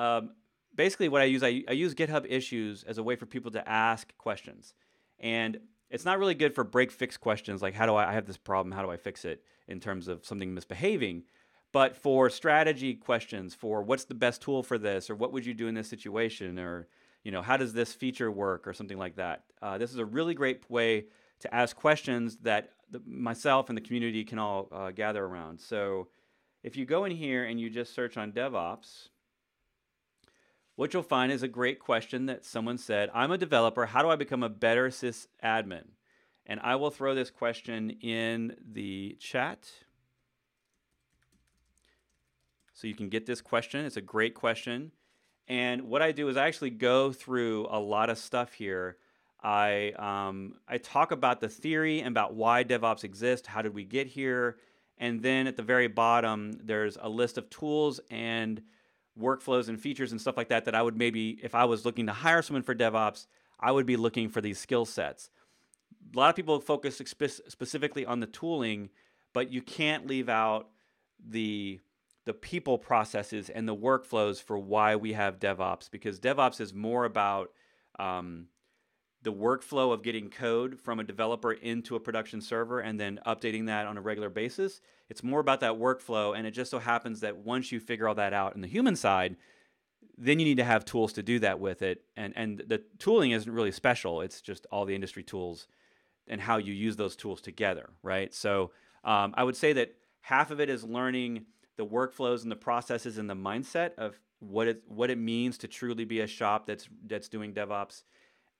basically what I use. I use GitHub issues as a way for people to ask questions. And it's not really good for break-fix questions like I have this problem, how do I fix it in terms of something misbehaving. But for strategy questions, for what's the best tool for this, or what would you do in this situation, or how does this feature work, or something like that. This is a really great way to ask questions that myself and the community can all gather around. So if you go in here and you just search on DevOps, what you'll find is a great question that someone said, I'm a developer, how do I become a better sysadmin? And I will throw this question in the chat so you can get this question. It's a great question. And what I do is I actually go through a lot of stuff here. I talk about the theory and about why DevOps exists, how did we get here, and then at the very bottom, there's a list of tools and workflows and features and stuff like that I would maybe, if I was looking to hire someone for DevOps, I would be looking for these skill sets. A lot of people focus specifically on the tooling, but you can't leave out the people processes and the workflows for why we have DevOps, because DevOps is more about the workflow of getting code from a developer into a production server and then updating that on a regular basis. It's more about that workflow, and it just so happens that once you figure all that out on the human side, then you need to have tools to do that with it. And the tooling isn't really special. It's just all the industry tools and how you use those tools together, right? So I would say that half of it is learning the workflows and the processes and the mindset of what it means to truly be a shop that's doing DevOps.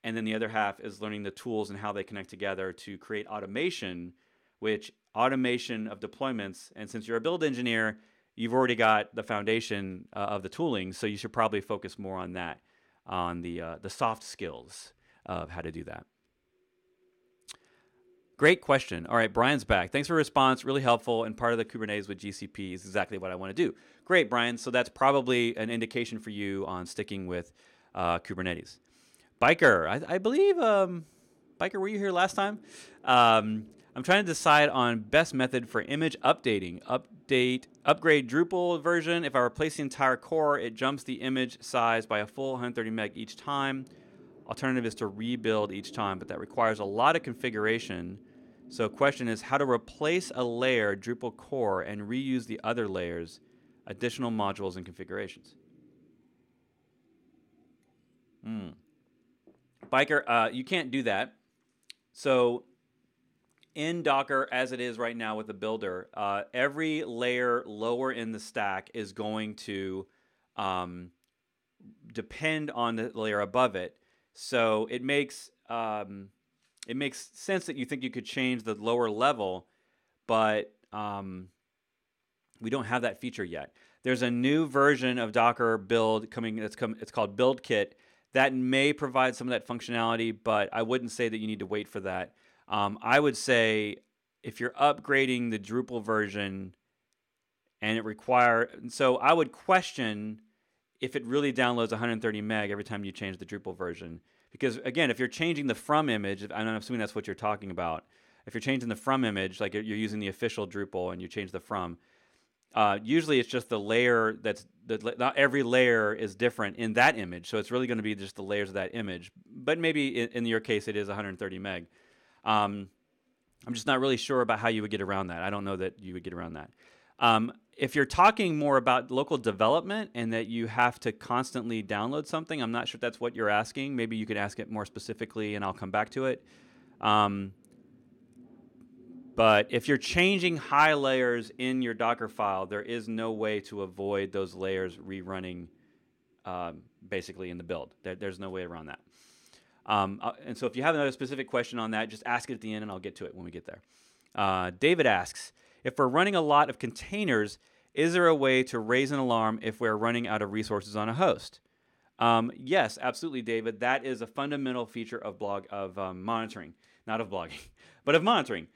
And then the other half is learning the tools and how they connect together to create automation, which automation of deployments. And since you're a build engineer, you've already got the foundation of the tooling, so you should probably focus more on that, on the soft skills of how to do that. Great question. All right, Brian's back. Thanks for your response. Really helpful. And part of the Kubernetes with GCP is exactly what I want to do. Great, Brian. So that's probably an indication for you on sticking with Kubernetes. Biker, I believe, Biker, were you here last time? I'm trying to decide on best method for image updating. Upgrade Drupal version. If I replace the entire core, it jumps the image size by a full 130 meg each time. Alternative is to rebuild each time, but that requires a lot of configuration. So question is how to replace a layer Drupal core and reuse the other layers, additional modules and configurations. Biker, you can't do that. So in Docker, as it is right now with the builder, every layer lower in the stack is going to depend on the layer above it. So it makes sense that you think you could change the lower level, but we don't have that feature yet. There's a new version of Docker build coming. It's called Build Kit. That may provide some of that functionality, but I wouldn't say that you need to wait for that. I would say if you're upgrading the Drupal version and so I would question if it really downloads 130 meg every time you change the Drupal version. Because again, if you're changing the from image, and I'm assuming that's what you're talking about, if you're changing the from image, like you're using the official Drupal and you change the from, usually it's just the layer not every layer is different in that image. So it's really going to be just the layers of that image. But maybe in your case, it is 130 meg. I'm just not really sure about how you would get around that. I don't know that you would get around that. If you're talking more about local development and that you have to constantly download something, I'm not sure if that's what you're asking. Maybe you could ask it more specifically and I'll come back to it. But if you're changing high layers in your Docker file, there is no way to avoid those layers rerunning basically in the build. There's no way around that. And so if you have another specific question on that, just ask it at the end and I'll get to it when we get there. David asks, if we're running a lot of containers, is there a way to raise an alarm if we're running out of resources on a host? Yes, absolutely, David. That is a fundamental feature of monitoring, not of blogging, but of monitoring.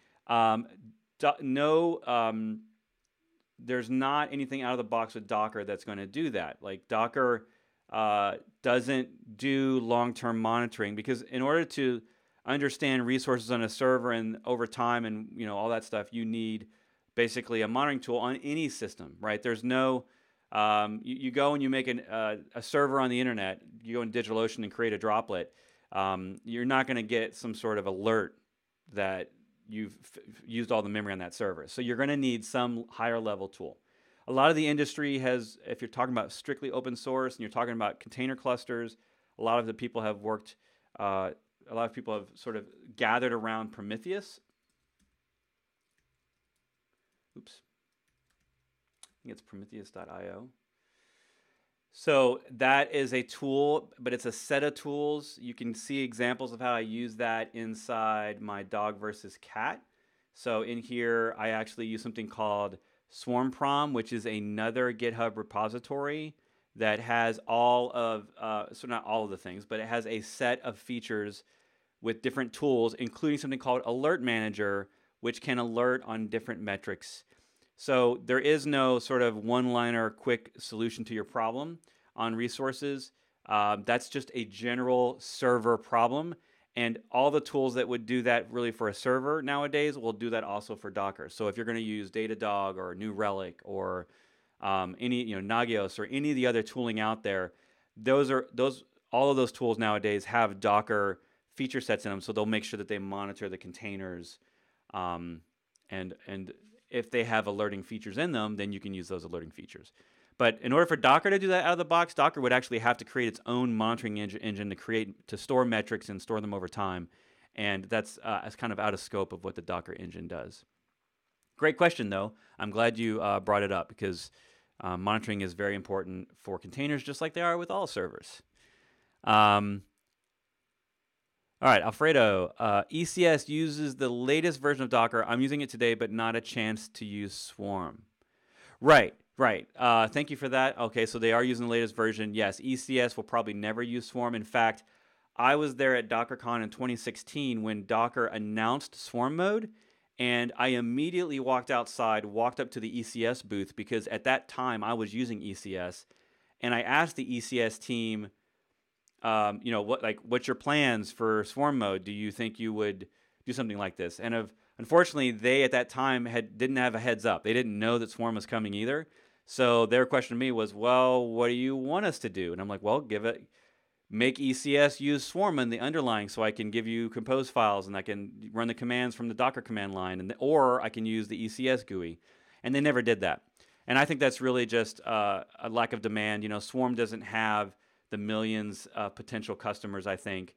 There's not anything out of the box with Docker that's going to do that. Like Docker doesn't do long-term monitoring, because in order to understand resources on a server and over time and all that stuff, you need basically a monitoring tool on any system, right? There's no you go and you make a server on the internet, you go in DigitalOcean and create a droplet. You're not going to get some sort of alert that you've used all the memory on that server. So you're going to need some higher level tool. A lot of the industry has, if you're talking about strictly open source and you're talking about container clusters, a lot of people have sort of gathered around Prometheus. Oops. I think it's prometheus.io. So that is a tool, but it's a set of tools. You can see examples of how I use that inside my dog versus cat. So in here, I actually use something called SwarmProm, which is another GitHub repository that has all of, so not all of the things, but it has a set of features with different tools, including something called Alert Manager, which can alert on different metrics. So there is no sort of one-liner quick solution to your problem on resources. That's just a general server problem. And all the tools that would do that really for a server nowadays will do that also for Docker. So if you're going to use Datadog or New Relic or any Nagios or any of the other tooling out there, all of those tools nowadays have Docker feature sets in them. So they'll make sure that they monitor the containers and if they have alerting features in them, then you can use those alerting features. But in order for Docker to do that out of the box, Docker would actually have to create its own monitoring engine to store metrics and store them over time. And that's kind of out of scope of what the Docker engine does. Great question, though. I'm glad you brought it up, because monitoring is very important for containers, just like they are with all servers. All right, Alfredo, ECS uses the latest version of Docker. I'm using it today, but not a chance to use Swarm. Right. Thank you for that. Okay, so they are using the latest version. Yes, ECS will probably never use Swarm. In fact, I was there at DockerCon in 2016 when Docker announced Swarm mode, and I immediately walked outside, walked up to the ECS booth, because at that time I was using ECS, and I asked the ECS team, what's your plans for Swarm mode? Do you think you would do something like this? And unfortunately, they at that time didn't have a heads up. They didn't know that Swarm was coming either. So their question to me was, well, what do you want us to do? And I'm like, well, make ECS use Swarm in the underlying, so I can give you compose files and I can run the commands from the Docker command line, or I can use the ECS GUI. And they never did that. And I think that's really just a lack of demand. Swarm doesn't have the millions of potential customers, I think,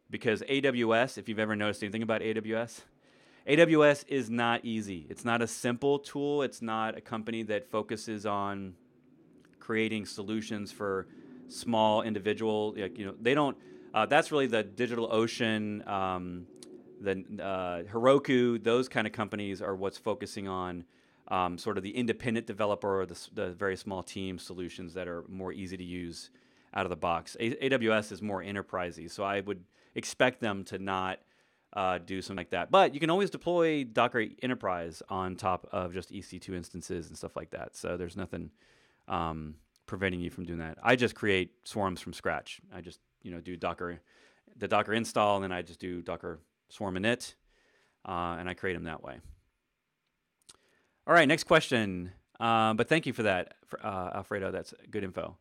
because AWS, if you've ever noticed anything about AWS is not easy. It's not a simple tool. It's not a company that focuses on creating solutions for small individual, they don't, that's really the DigitalOcean, the Heroku, those kind of companies are what's focusing on sort of the independent developer or the very small team solutions that are more easy to use out of the box. AWS is more enterprisey, so I would expect them to not do something like that. But you can always deploy Docker Enterprise on top of just EC2 instances and stuff like that. So there's nothing preventing you from doing that. I just create swarms from scratch. I just do the Docker install, and then I just do Docker swarm init. and I create them that way. All right, next question. But thank you for that, Alfredo. That's good info.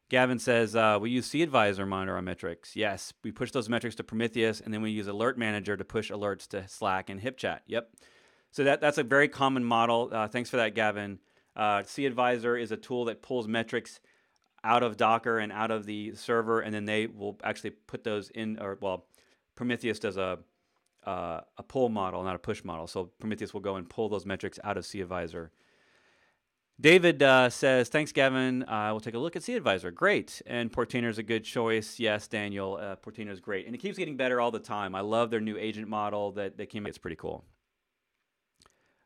Gavin says, we use CAdvisor monitor our metrics. Yes, we push those metrics to Prometheus, and then we use Alert Manager to push alerts to Slack and HipChat. Yep. So that's a very common model. Thanks for that, Gavin. CAdvisor is a tool that pulls metrics out of Docker and out of the server, and then they will actually put those in, Prometheus does a pull model, not a push model. So Prometheus will go and pull those metrics out of CAdvisor. David says, thanks, Gavin. We'll take a look at CAdvisor. Great. And Portainer is a good choice. Yes, Daniel, Portainer is great. And it keeps getting better all the time. I love their new agent model that they came out. It's pretty cool.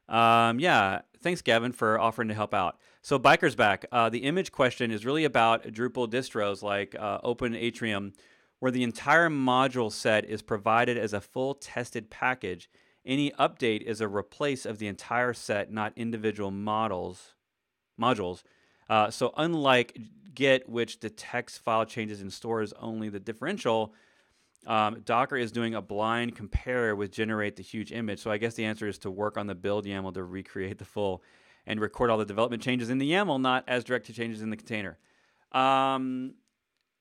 Yeah, thanks, Gavin, for offering to help out. So Biker's back. The image question is really about Drupal distros like Open Atrium, where the entire module set is provided as a full tested package. Any update is a replace of the entire set, not individual modules. So unlike Git, which detects file changes and stores only the differential, Docker is doing a blind compare with generate the huge image. So I guess the answer is to work on the build YAML to recreate the full and record all the development changes in the YAML, not as direct to changes in the container.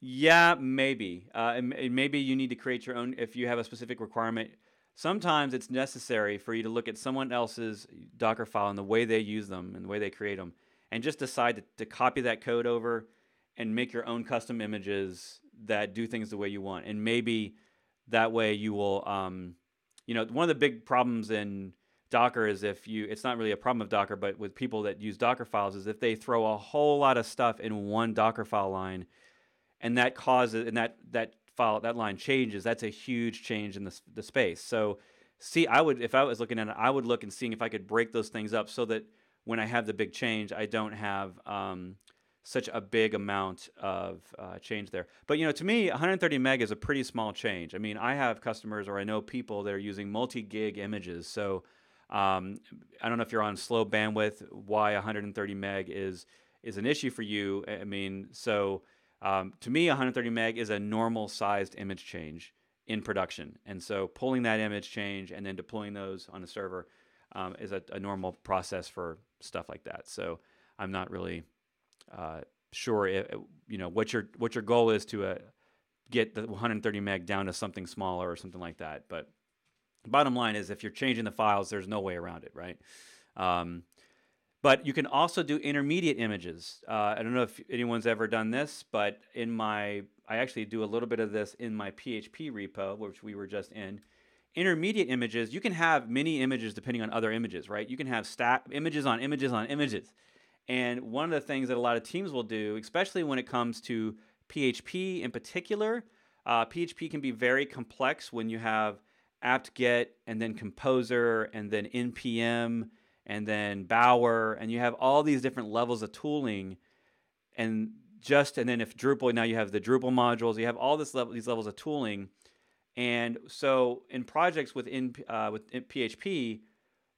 Yeah, maybe. Maybe you need to create your own if you have a specific requirement. Sometimes it's necessary for you to look at someone else's Docker file and the way they use them and the way they create them, and just decide to copy that code over and make your own custom images that do things the way you want. And maybe that way you will, one of the big problems in Docker is it's not really a problem of Docker, but with people that use Docker files is if they throw a whole lot of stuff in one Docker file line, and that causes, and that line changes, that's a huge change in the space. So if I was looking at it, I would look and seeing if I could break those things up so that when I have the big change, I don't have such a big amount of change there. But to me, 130 meg is a pretty small change. I mean, I have customers or I know people that are using multi-gig images. So I don't know if you're on slow bandwidth, why 130 meg is an issue for you. I mean, so to me, 130 meg is a normal sized image change in production. And so pulling that image change and then deploying those on a server is a normal process for stuff like that. So I'm not really sure what your goal is to get the 130 meg down to something smaller or something like that. But bottom line is, if you're changing the files, there's no way around it, right? But you can also do intermediate images. I don't know if anyone's ever done this, but I actually do a little bit of this in my PHP repo, which we were just in. Intermediate images, you can have many images depending on other images, right? You can have images on images on images. And one of the things that a lot of teams will do, especially when it comes to PHP in particular, PHP can be very complex when you have apt-get and then composer and then npm and then bower, and you have all these different levels of tooling, and then if Drupal, now you have the Drupal modules, you have all these levels of tooling. And so in projects with PHP,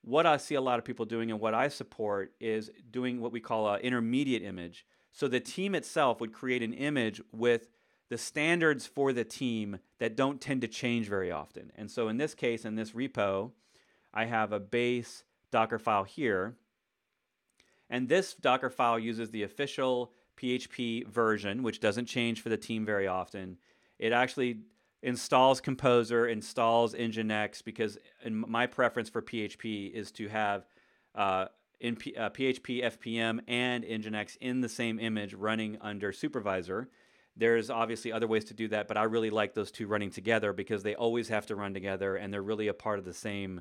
what I see a lot of people doing and what I support is doing what we call an intermediate image. So the team itself would create an image with the standards for the team that don't tend to change very often. And so in this case, in this repo, I have a base Docker file here. And this Docker file uses the official PHP version, which doesn't change for the team very often. It actually installs Composer, installs Nginx, because my preference for PHP is to have PHP FPM and Nginx in the same image running under supervisor. There's obviously other ways to do that, but I really like those two running together because they always have to run together, and they're really a part of the same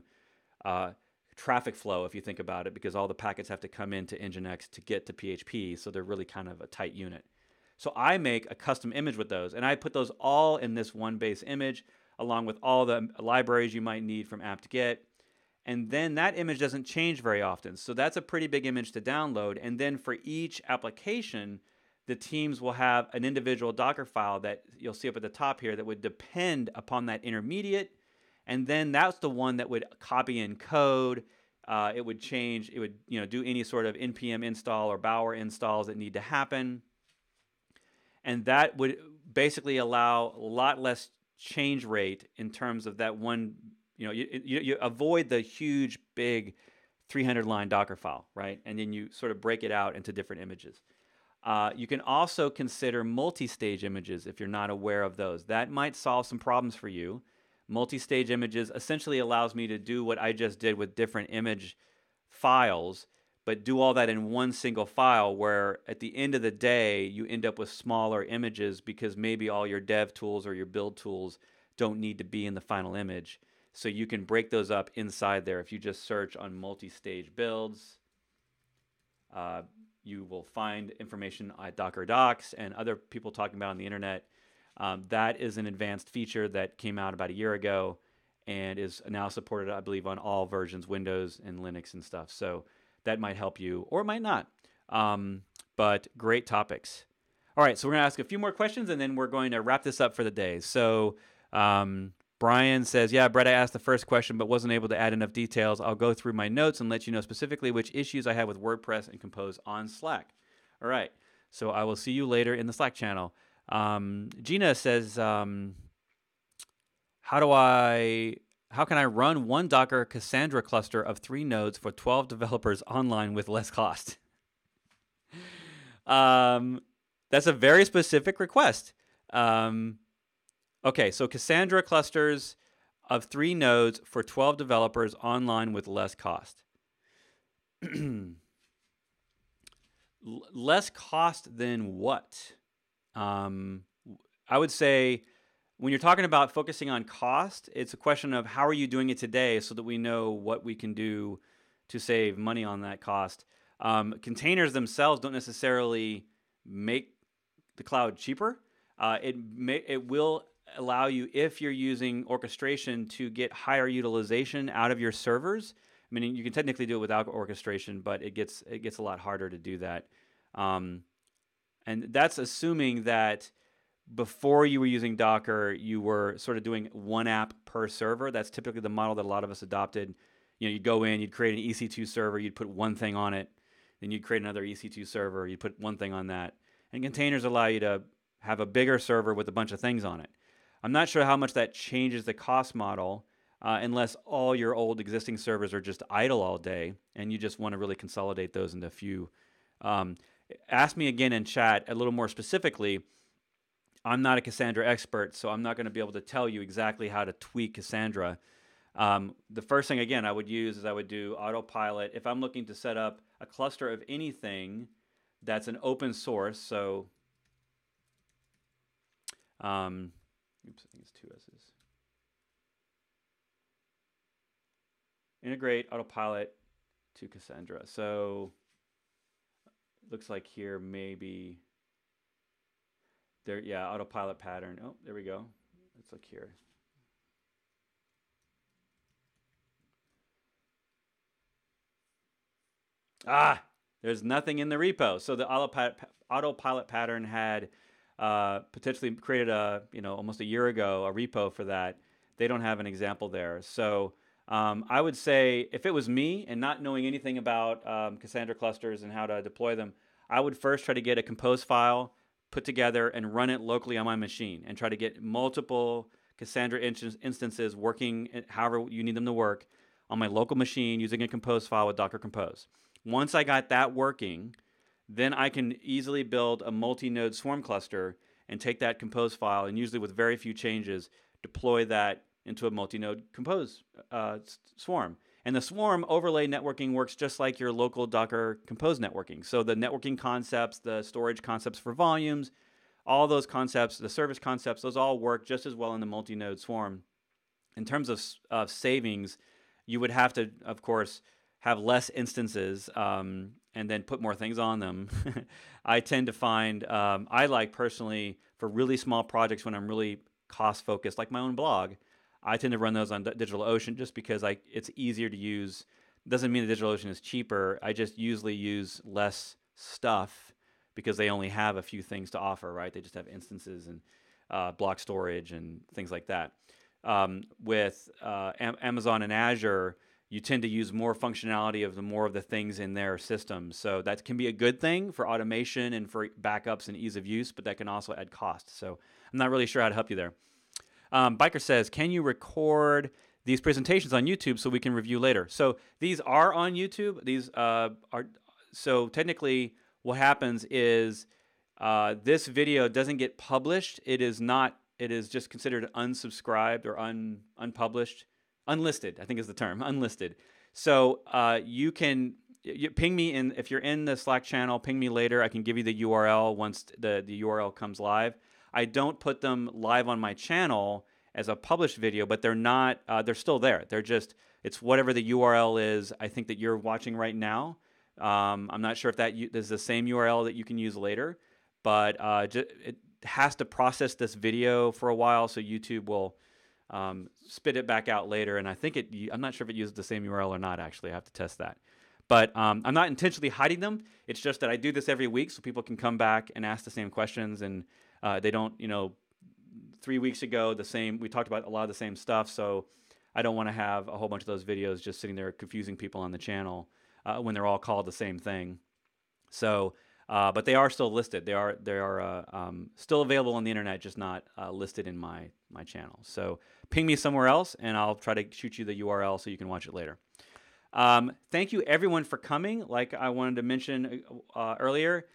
traffic flow, if you think about it, because all the packets have to come into Nginx to get to PHP, so they're really kind of a tight unit. So I make a custom image with those, and I put those all in this one base image, along with all the libraries you might need from apt-get, and then that image doesn't change very often. So that's a pretty big image to download, and then for each application, the teams will have an individual Docker file that you'll see up at the top here that would depend upon that intermediate, and then that's the one that would copy in code. It would change. It would do any sort of npm install or bower installs that need to happen, and that would basically allow a lot less change rate in terms of that one you avoid the huge, big 300-line Docker file, right? And then you sort of break it out into different images. You can also consider multi-stage images if you're not aware of those. That might solve some problems for you. Multi-stage images essentially allows me to do what I just did with different image files, but do all that in one single file, where at the end of the day, you end up with smaller images because maybe all your dev tools or your build tools don't need to be in the final image. So you can break those up inside there. If you just search on multi-stage builds, you will find information at Docker Docs and other people talking about on the internet. That is an advanced feature that came out about a year ago and is now supported, I believe, on all versions, Windows and Linux and stuff. So that might help you, or it might not. But great topics. All right, so we're going to ask a few more questions, and then we're going to wrap this up for the day. So Brian says, yeah, Brett, I asked the first question but wasn't able to add enough details. I'll go through my notes and let you know specifically which issues I have with WordPress and Compose on Slack. All right, so I will see you later in the Slack channel. Gina says, how can I run one Docker Cassandra cluster of 3 nodes for 12 developers online with less cost? That's a very specific request. Okay, so Cassandra clusters of 3 nodes for 12 developers online with less cost. Less cost than what? I would say when you're talking about focusing on cost, it's a question of how are you doing it today so that we know what we can do to save money on that cost. Containers themselves don't necessarily make the cloud cheaper. It will allow you, if you're using orchestration, to get higher utilization out of your servers. I mean, you can technically do it without orchestration, but it gets a lot harder to do that. And that's assuming that before you were using Docker, you were sort of doing one app per server. That's typically the model that a lot of us adopted. You'd go in, you'd create an EC2 server, you'd put one thing on it, then you'd create another EC2 server, you'd put one thing on that. And containers allow you to have a bigger server with a bunch of things on it. I'm not sure how much that changes the cost model unless all your old existing servers are just idle all day and you just want to really consolidate those into a few. Ask me again in chat a little more specifically. I'm not a Cassandra expert, so I'm not going to be able to tell you exactly how to tweak Cassandra. The first thing, again, I would use is I would do AutoPilot. If I'm looking to set up a cluster of anything that's an open source, so oops, I think it's 2 S's. Integrate AutoPilot to Cassandra. So it looks like here maybe there, yeah, AutoPilot pattern. Oh, there we go. Let's look here. There's nothing in the repo. So the AutoPilot pattern had potentially created almost a year ago, a repo for that. They don't have an example there. So I would say if it was me and not knowing anything about Cassandra clusters and how to deploy them, I would first try to get a compose file put together and run it locally on my machine and try to get multiple Cassandra instances working however you need them to work on my local machine using a compose file with Docker Compose. Once I got that working, then I can easily build a multi-node swarm cluster and take that compose file and usually with very few changes, deploy that into a multi-node compose swarm. And the swarm overlay networking works just like your local Docker Compose networking. So the networking concepts, the storage concepts for volumes, all those concepts, the service concepts, those all work just as well in the multi-node swarm. In terms of savings, you would have to, of course, have less instances and then put more things on them. I tend to find, I like personally, for really small projects when I'm really cost-focused, like my own blog, I tend to run those on DigitalOcean just because it's easier to use. Doesn't mean that DigitalOcean is cheaper. I just usually use less stuff because they only have a few things to offer, right? They just have instances and block storage and things like that. With Amazon and Azure, you tend to use more functionality of more of the things in their system. So that can be a good thing for automation and for backups and ease of use, but that can also add cost. So I'm not really sure how to help you there. Biker says, can you record these presentations on YouTube so we can review later? So these are on YouTube. These are so technically what happens is this video doesn't get published. It is not. It is just considered unsubscribed or unpublished, unlisted. I think is the term, unlisted. So you can ping me in if you're in the Slack channel. Ping me later. I can give you the URL once the URL comes live. I don't put them live on my channel as a published video, but they're not. They're still there. They're just. It's whatever the URL is. I think that you're watching right now. I'm not sure if that is the same URL that you can use later, but it has to process this video for a while, so YouTube will spit it back out later. And I think I'm not sure if it uses the same URL or not. Actually, I have to test that. But I'm not intentionally hiding them. It's just that I do this every week, so people can come back and ask the same questions, and they don't. 3 weeks ago, we talked about a lot of the same stuff, so I don't want to have a whole bunch of those videos just sitting there confusing people on the channel when they're all called the same thing. So, but they are still listed. They are still available on the internet, just not listed in my channel. So ping me somewhere else, and I'll try to shoot you the URL so you can watch it later. Thank you everyone for coming. Like I wanted to mention earlier,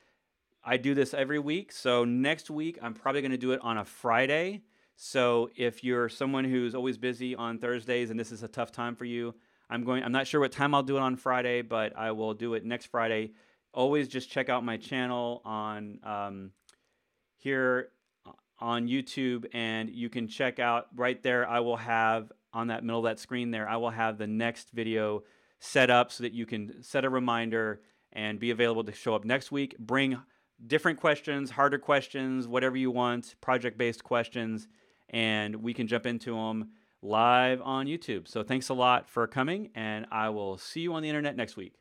I do this every week. So next week, I'm probably going to do it on a Friday. So if you're someone who's always busy on Thursdays and this is a tough time for you, I'm not sure what time I'll do it on Friday, but I will do it next Friday. Always just check out my channel on here on YouTube, and you can check out right there. I will have on that middle of that screen there, I will have the next video set up so that you can set a reminder and be available to show up next week. Bring different questions, harder questions, whatever you want, project-based questions, and we can jump into them live on YouTube. So thanks a lot for coming, and I will see you on the internet next week.